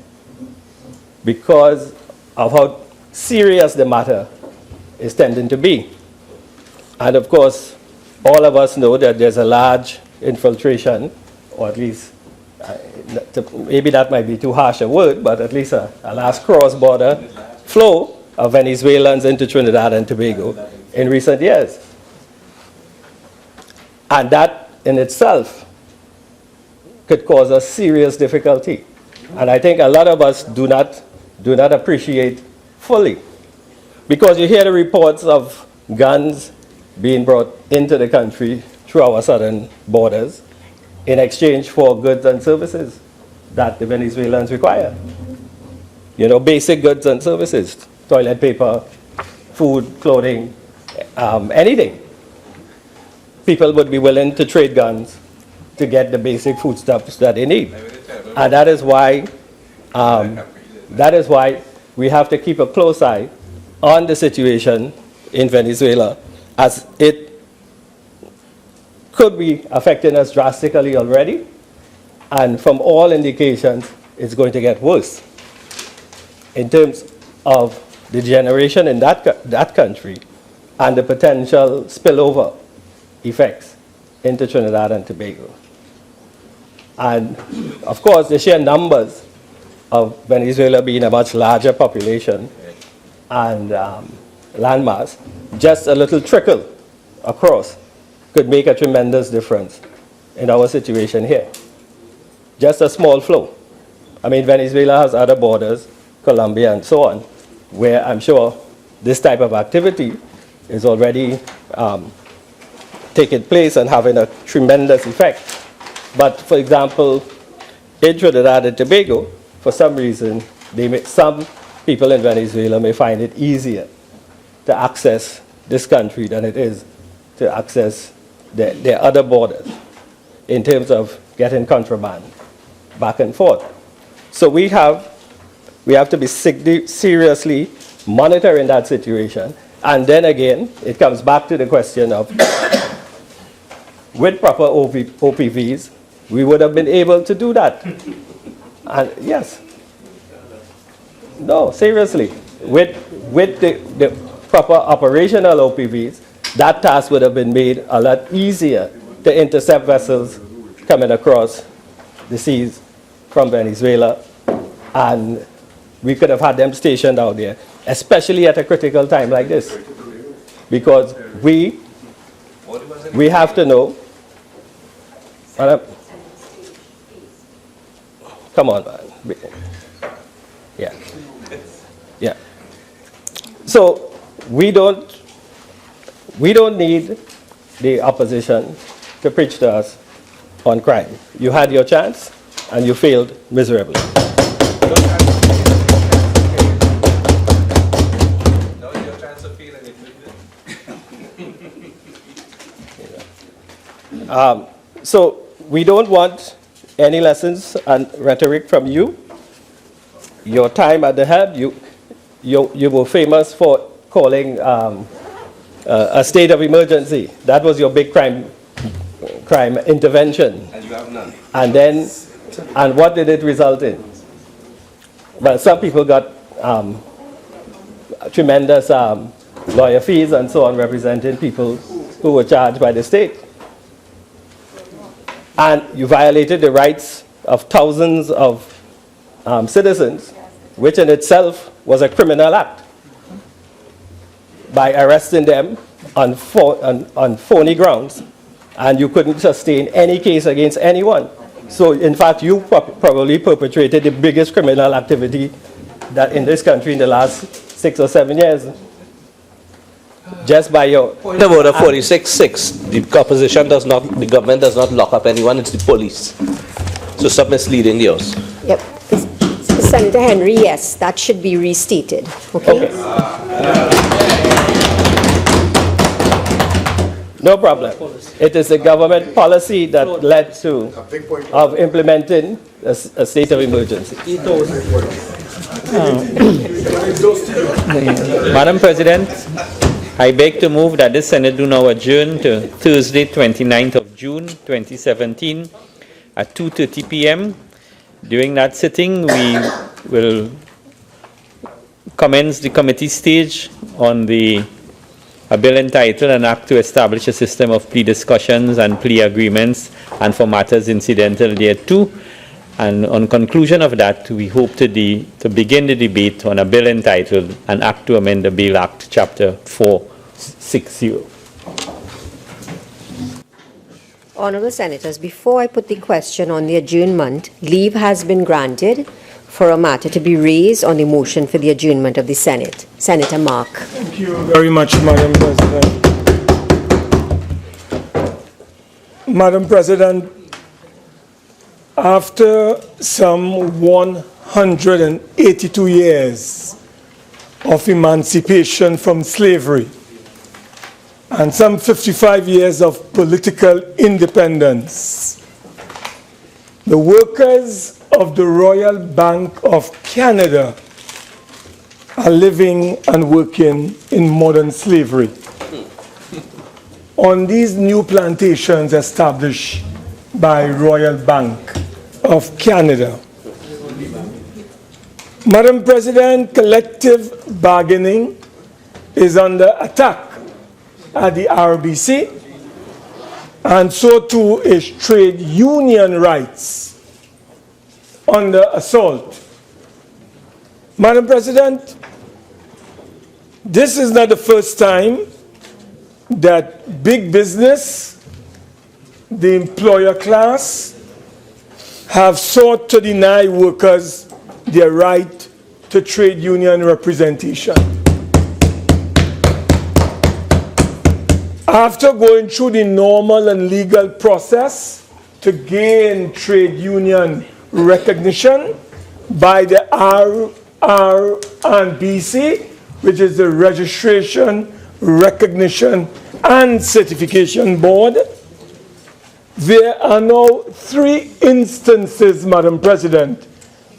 because of how serious the matter is tending to be. And of course, all of us know that there's a large infiltration, or at least, maybe that might be too harsh a word, but at least a large cross-border flow of Venezuelans into Trinidad and Tobago in recent years. And that in itself could cause us serious difficulty. And I think a lot of us do not appreciate fully. Because you hear the reports of guns being brought into the country through our southern borders in exchange for goods and services that the Venezuelans require. You know, basic goods and services, toilet paper, food, clothing, anything. People would be willing to trade guns to get the basic foodstuffs that they need. And that is why we have to keep a close eye on the situation in Venezuela, as it could be affecting us drastically already, and from all indications, it's going to get worse in terms of the generation in that country and the potential spillover effects into Trinidad and Tobago. And of course, the sheer numbers of Venezuela being a much larger population and landmass, just a little trickle across could make a tremendous difference in our situation here. Just a small flow. I mean, Venezuela has other borders, Colombia and so on, where I'm sure this type of activity is already taking place and having a tremendous effect. But for example, in Trinidad and Tobago, for some reason, some people in Venezuela may find it easier to access this country than it is to access their other borders in terms of getting contraband back and forth. So we have to be seriously monitoring that situation. And then again, it comes back to the question of, with proper OPVs, we would have been able to do that. And yes. No, seriously. With the proper operational OPVs, that task would have been made a lot easier to intercept vessels coming across the seas from Venezuela. And we could have had them stationed out there, especially at a critical time like this. Because we have to know. Come on, man. Yeah. Yeah. So we don't need the opposition to preach to us on crime. You had your chance and you failed miserably. So we don't want any lessons and rhetoric from you. Your time at the head, you were famous for calling a state of emergency. That was your big crime intervention. And you have none. And what did it result in? Well, some people got tremendous lawyer fees and so on, representing people who were charged by the state. And you violated the rights of thousands of citizens, which in itself was a criminal act, by arresting them on phony grounds, and you couldn't sustain any case against anyone. So, in fact, you probably perpetrated the biggest criminal activity that in this country in the last 6 or 7 years. Just by your Point of order 46.6. The opposition does not, the government does not lock up anyone, it's the police. So stop misleading the House. Yep. Senator Henry, yes, that should be restated. Okay? No problem. It is the government policy that led to of implementing a state of emergency. Madam President, I beg to move that the Senate do now adjourn to Thursday, 29th of June, 2017 at 2:30 p.m. During that sitting, we will commence the committee stage on a bill entitled An Act to Establish a System of Plea Discussions and Plea Agreements and for Matters Incidental thereto. And on conclusion of that, we hope to begin the debate on a bill entitled An Act to Amend the Bail Act, Chapter 460. Honourable Senators, before I put the question on the adjournment, leave has been granted for a matter to be raised on the motion for the adjournment of the Senate. Senator Mark. Thank you very much, Madam President. Madam President, after some 182 years of emancipation from slavery and some 55 years of political independence, the workers of the Royal Bank of Canada are living and working in modern slavery on these new plantations established by Royal Bank of Canada. Madam President, collective bargaining is under attack at the RBC, and so too is trade union rights under assault. Madam President, this is not the first time that big business, the employer class, have sought to deny workers their right to trade union representation. After going through the normal and legal process to gain trade union recognition by the RRBC, which is the Registration, Recognition and Certification Board, there are now 3 instances, Madam President,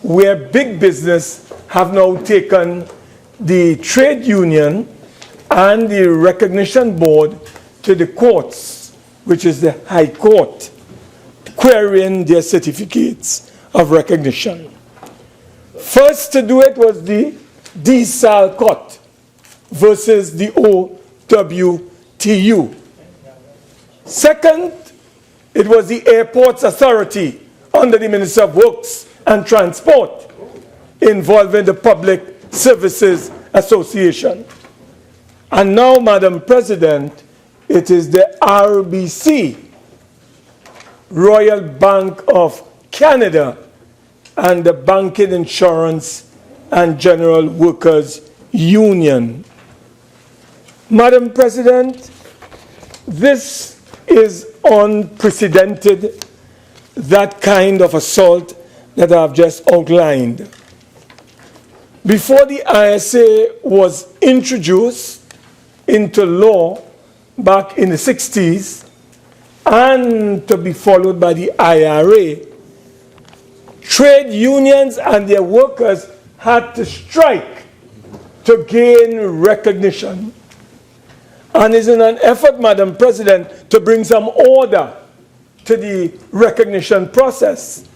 where big business have now taken the trade union and the recognition board to the courts, which is the High Court, querying their certificates of recognition. First to do it was the DSALCOT versus the OWTU. Second, it was the Airports Authority under the Minister of Works and Transport involving the Public Services Association. And now, Madam President, it is the RBC, Royal Bank of Canada, and the Banking, Insurance and General Workers Union. Madam President, this is unprecedented, that kind of assault that I've just outlined. Before the ISA was introduced into law back in the 60s, and to be followed by the IRA, trade unions and their workers had to strike to gain recognition. And it's in an effort, Madam President, to bring some order to the recognition process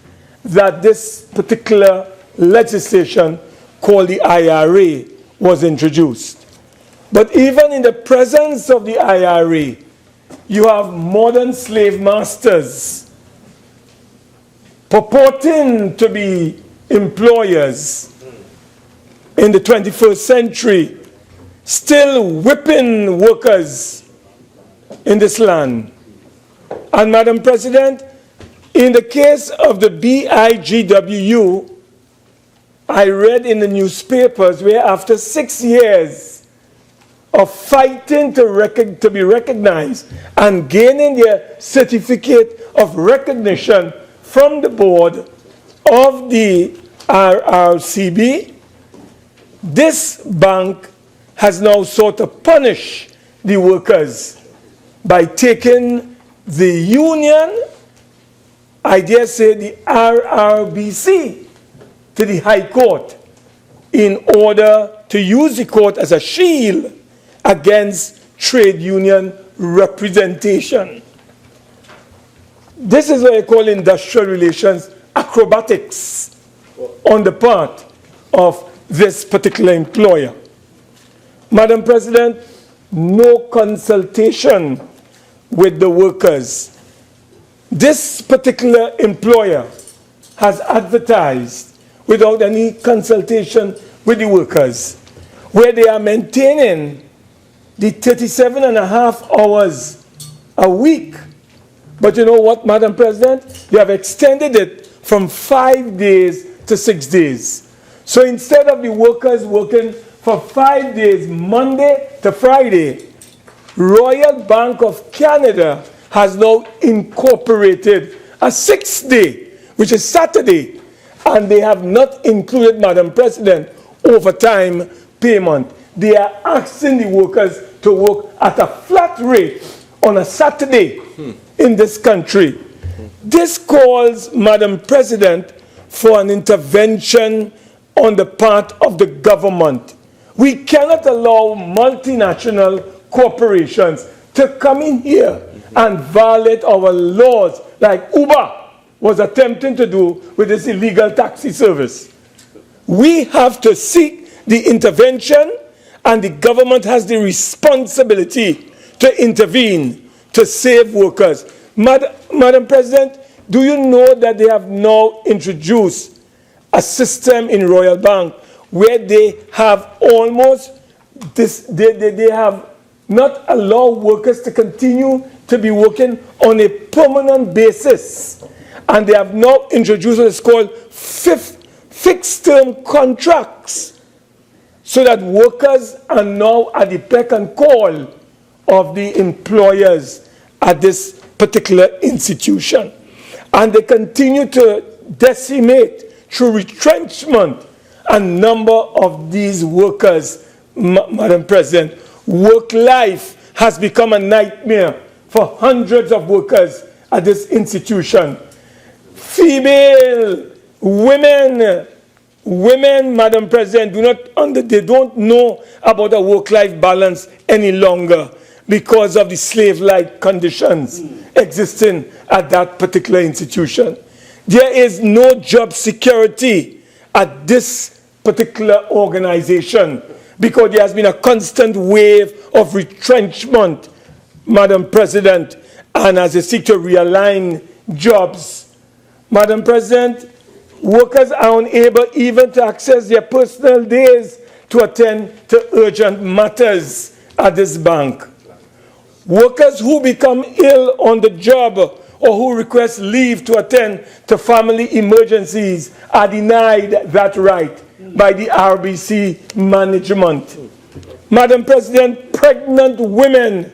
that this particular legislation called the IRA was introduced. But even in the presence of the IRA, you have modern slave masters purporting to be employers in the 21st century still whipping workers in this land. And Madam President, in the case of the BIGWU, I read in the newspapers where after 6 years of fighting to be recognized and gaining their certificate of recognition from the board of the RRCB, this bank has now sought to punish the workers by taking the union, I dare say the RRBC, to the High Court in order to use the court as a shield against trade union representation. This is what I call industrial relations acrobatics on the part of this particular employer. Madam President, no consultation with the workers. This particular employer has advertised without any consultation with the workers, where they are maintaining the 37.5 hours a week. But you know what, Madam President? They have extended it from 5 days to 6 days. So instead of the workers working for 5 days, Monday to Friday, Royal Bank of Canada has now incorporated a 6th day, which is Saturday, and they have not included, Madam President, overtime payment. They are asking the workers to work at a flat rate on a Saturday in this country. This calls, Madam President, for an intervention on the part of the government. We cannot allow multinational corporations to come in here and violate our laws like Uber was attempting to do with this illegal taxi service. We have to seek the intervention, and the government has the responsibility to intervene to save workers. Madam President, do you know that they have now introduced a system in Royal Bank where they have almost this, they have not allowed workers to continue to be working on a permanent basis. And they have now introduced what is called fixed-term contracts, so that workers are now at the beck and call of the employers at this particular institution. And they continue to decimate through retrenchment a number of these workers, Madam President. Work life has become a nightmare for hundreds of workers at this institution. Female, women, Madam President, they don't know about a work-life balance any longer because of the slave-like conditions existing at that particular institution. There is no job security at this particular organization because there has been a constant wave of retrenchment, Madam President, and as they seek to realign jobs. Madam President, workers are unable even to access their personal days to attend to urgent matters at this bank. Workers who become ill on the job or who request leave to attend to family emergencies are denied that right by the RBC management. Madam President, pregnant women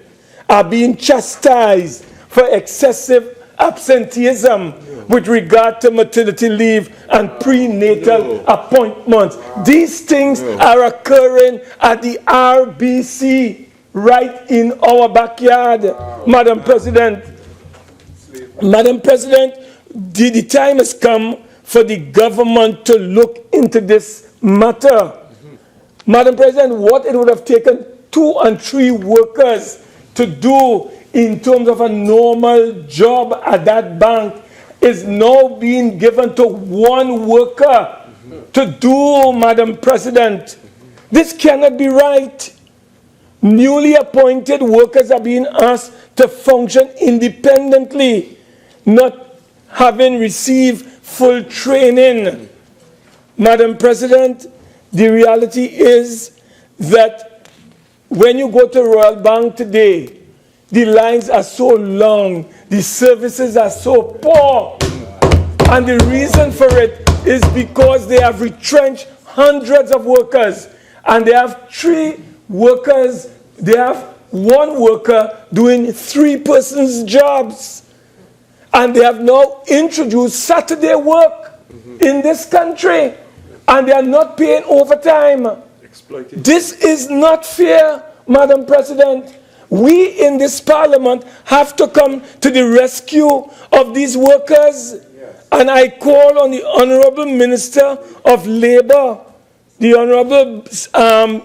are being chastised for excessive absenteeism with regard to maternity leave and prenatal appointments. These things are occurring at the RBC right in our backyard, Madam President. Madam President, the time has come for the government to look into this matter. Madam President, what it would have taken 2 and 3 workers to do in terms of a normal job at that bank is now being given to 1 worker to do, Madam President. This cannot be right. Newly appointed workers are being asked to function independently, not having received full training. Madam President, the reality is that when you go to Royal Bank today, the lines are so long, the services are so poor. And the reason for it is because they have retrenched hundreds of workers. And they have 3 workers, they have 1 worker doing 3 persons' jobs. And they have now introduced Saturday work in this country. And they are not paying overtime. This is not fair, Madam President. We in this parliament have to come to the rescue of these workers. And I call on the Honorable Minister of Labour, the Honorable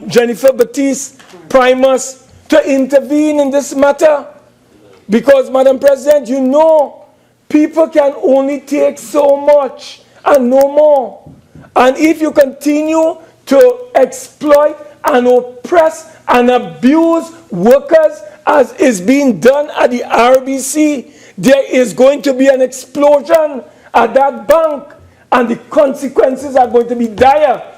Jennifer Baptiste Primus, to intervene in this matter. Because, Madam President, you know, people can only take so much and no more. And if you continue to exploit and oppress and abuse workers as is being done at the RBC, there is going to be an explosion at that bank, and the consequences are going to be dire.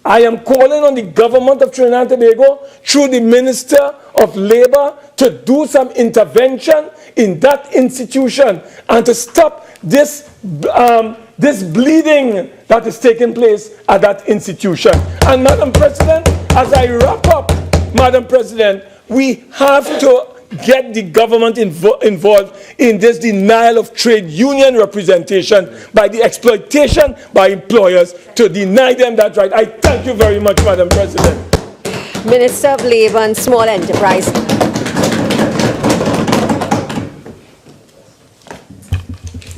I am calling on the government of Trinidad and Tobago through the Minister of Labour to do some intervention in that institution and to stop this this bleeding that is taking place at that institution. And Madam President, as I wrap up, Madam President, we have to get the government involved in this denial of trade union representation by the exploitation by employers to deny them that right. I thank you very much, Madam President. Minister of Labour and Small Enterprise.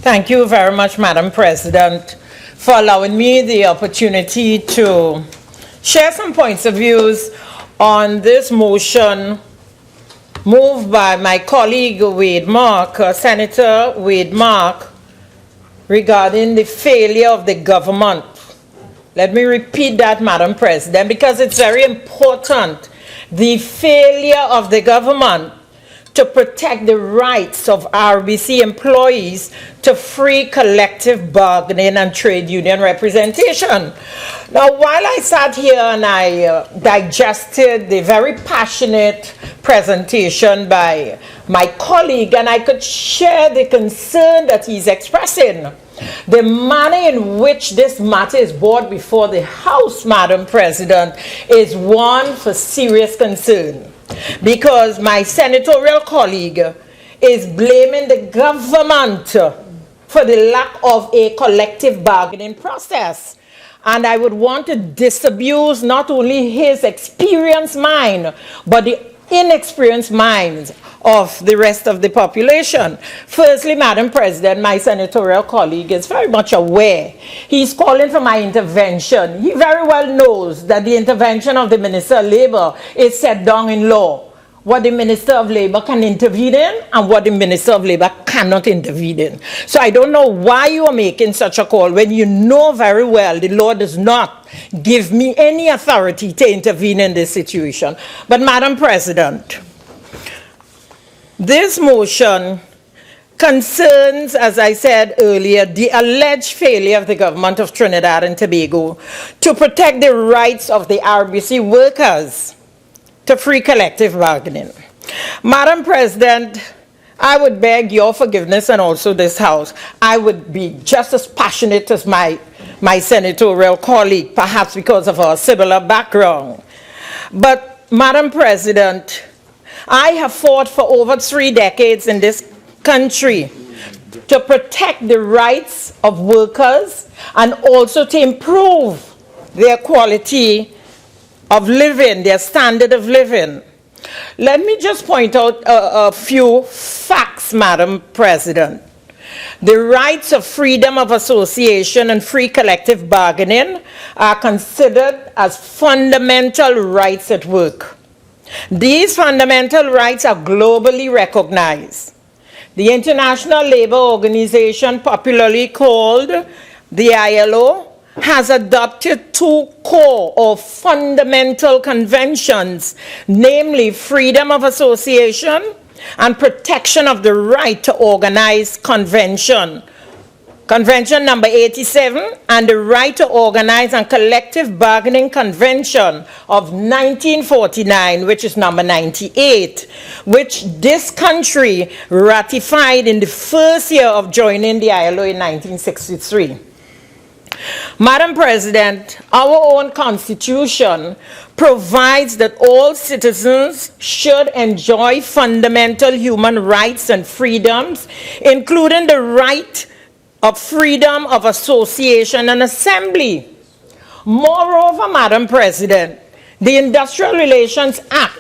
Thank you very much, Madam President, for allowing me the opportunity to share some points of views on this motion moved by my colleague Wade Mark, Senator Wade Mark, regarding the failure of the government. Let me repeat that, Madam President, because it's very important. The failure of the government to protect the rights of RBC employees to free collective bargaining and trade union representation. Now, while I sat here and I digested the very passionate presentation by my colleague, and I could share the concern that he's expressing, the manner in which this matter is brought before the House, Madam President, is one for serious concern. Because my senatorial colleague is blaming the government for the lack of a collective bargaining process. And I would want to disabuse not only his experienced mind, but the inexperienced minds of the rest of the population. Firstly, Madam President, my senatorial colleague is very much aware. He's calling for my intervention. He very well knows that the intervention of the Minister of Labour is set down in law. What the Minister of Labour can intervene in and what the Minister of Labour cannot intervene in. So I don't know why you are making such a call when you know very well the law does not give me any authority to intervene in this situation. But Madam President, this motion concerns, as I said earlier, the alleged failure of the government of Trinidad and Tobago to protect the rights of the RBC workers to free collective bargaining. Madam President, I would beg your forgiveness and also this House. I would be just as passionate as my senatorial colleague, perhaps because of our similar background. But, Madam President, I have fought for over 3 decades in this country to protect the rights of workers and also to improve their quality of living, their standard of living. Let me just point out a few facts, Madam President. The rights of freedom of association and free collective bargaining are considered as fundamental rights at work. These fundamental rights are globally recognized. The International Labour Organization, popularly called the ILO, has adopted 2 core or fundamental conventions, namely freedom of association and protection of the right to organize convention. Convention number 87, and the Right to Organize and Collective Bargaining Convention of 1949, which is number 98, which this country ratified in the first year of joining the ILO in 1963. Madam President, our own Constitution provides that all citizens should enjoy fundamental human rights and freedoms, including the right of freedom of association and assembly. Moreover, Madam President, the Industrial Relations Act,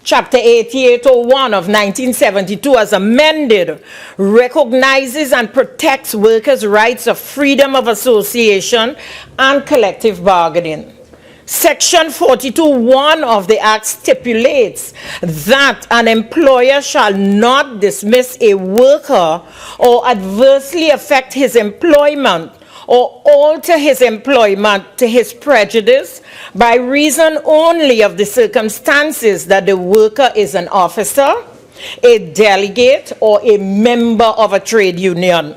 Chapter 8801 of 1972, as amended, recognizes and protects workers' rights of freedom of association and collective bargaining. Section 42(1) of the Act stipulates that an employer shall not dismiss a worker or adversely affect his employment or alter his employment to his prejudice by reason only of the circumstances that the worker is an officer, a delegate, or a member of a trade union.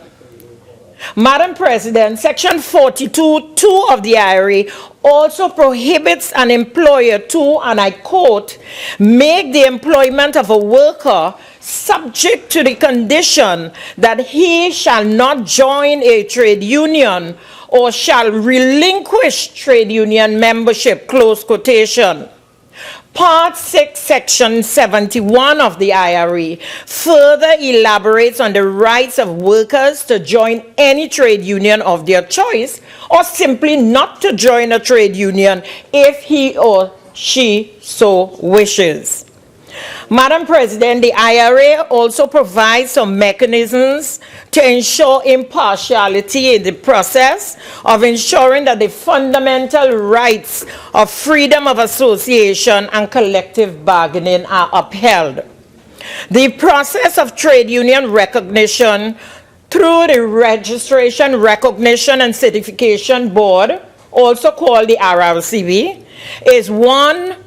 Madam President, Section 42(2) of the IRA also prohibits an employer to, and I quote, make the employment of a worker subject to the condition that he shall not join a trade union or shall relinquish trade union membership, close quotation. Part 6, Section 71 of the IRA further elaborates on the rights of workers to join any trade union of their choice or simply not to join a trade union if he or she so wishes. Madam President, the IRA also provides some mechanisms to ensure impartiality in the process of ensuring that the fundamental rights of freedom of association and collective bargaining are upheld. The process of trade union recognition through the Registration, Recognition and Certification Board, also called the RRCB, is one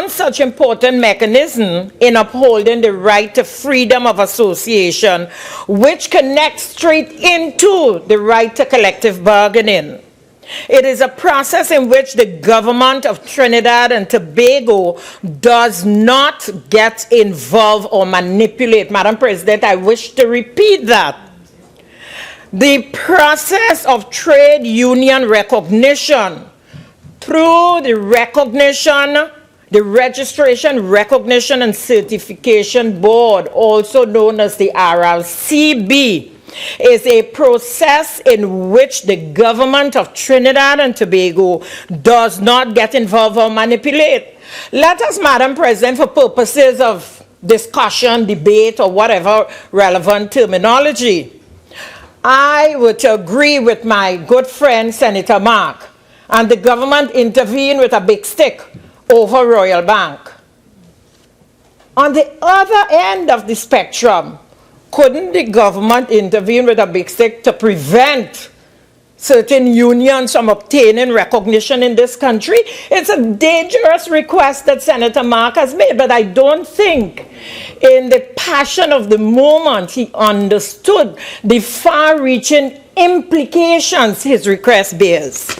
such important mechanism in upholding the right to freedom of association, which connects straight into the right to collective bargaining. It is a process in which the government of Trinidad and Tobago does not get involved or manipulate. Madam President, I wish to repeat that. The process of trade union recognition through the Registration, Recognition and Certification Board, also known as the RRCB, is a process in which the government of Trinidad and Tobago does not get involved or manipulate. Let us, Madam President, for purposes of discussion, debate, or whatever relevant terminology, I would agree with my good friend Senator Mark, and the government intervened with a big stick over Royal Bank. On the other end of the spectrum, couldn't the government intervene with a big stick to prevent certain unions from obtaining recognition in this country? It's a dangerous request that Senator Mark has made, but I don't think in the passion of the moment he understood the far-reaching implications his request bears.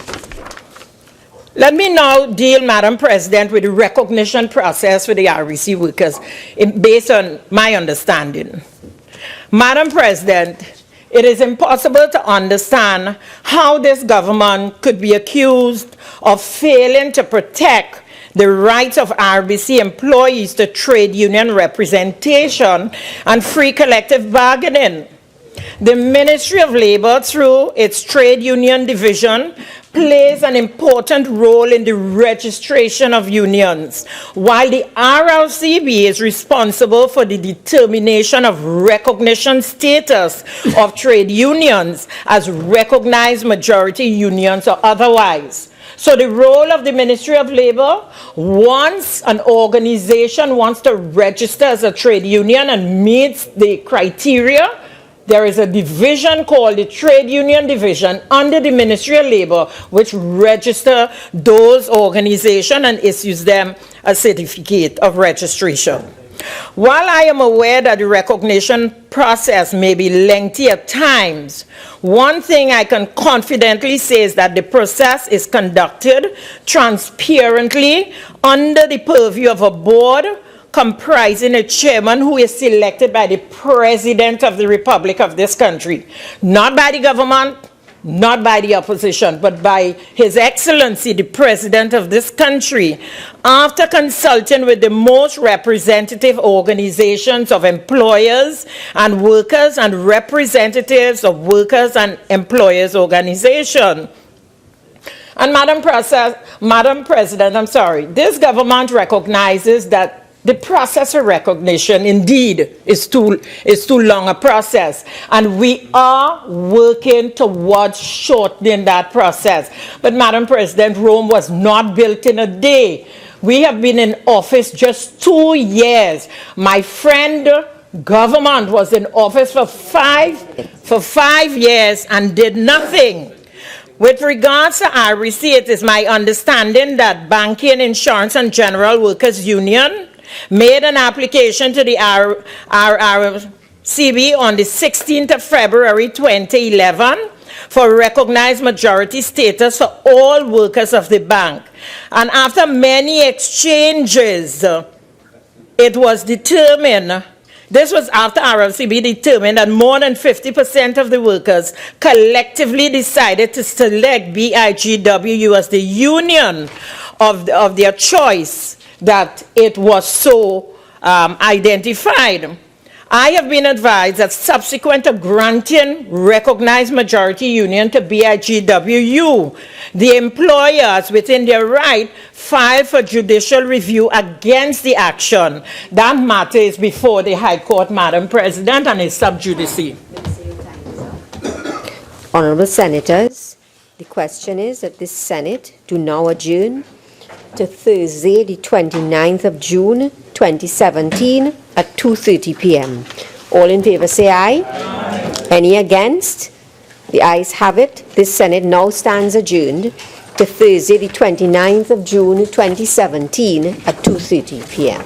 Let me now deal, Madam President, with the recognition process for the REC workers based on my understanding. Madam President, it is impossible to understand how this government could be accused of failing to protect the rights of RBC employees to trade union representation and free collective bargaining. The Ministry of Labor, through its trade union division, plays an important role in the registration of unions, while the RRCB is responsible for the determination of recognition status of trade unions as recognized majority unions or otherwise. So the role of the Ministry of Labor, once an organization wants to register as a trade union and meets the criteria, there is a division called the Trade Union Division under the Ministry of Labor, which register those organizations and issues them a certificate of registration. While I am aware that the recognition process may be lengthy at times, one thing I can confidently say is that the process is conducted transparently under the purview of a board comprising a chairman who is selected by the President of the Republic of this country, not by the government, not by the opposition, but by His Excellency, the President of this country, after consulting with the most representative organizations of employers and workers and representatives of workers and employers organizations. And Madam President, this government recognizes that the process of recognition indeed is too long a process, and we are working towards shortening that process. But Madam President, Rome was not built in a day. We have been in office just 2 years. My friend government was in office for five years and did nothing. With regards to REC, it is my understanding that Banking, Insurance and General Workers Union made an application to the RRCB on the 16th of February 2011 for recognized majority status for all workers of the bank. And after many exchanges, it was determined, this was after RLCB determined that more than 50% of the workers collectively decided to select BIGWU as the union of their choice, that it was so identified. I have been advised that subsequent to granting recognized majority union to BIGWU, the employers within their right filed for judicial review against the action. That matter is before the High Court, Madam President, and is sub judice. Honorable Senators, the question is that this Senate do now adjourn to Thursday, the 29th of June, 2017 at 2:30 p.m. All in favor say aye. Aye. Any against? The ayes have it. This Senate now stands adjourned to Thursday, the 29th of June, 2017 at 2:30 p.m.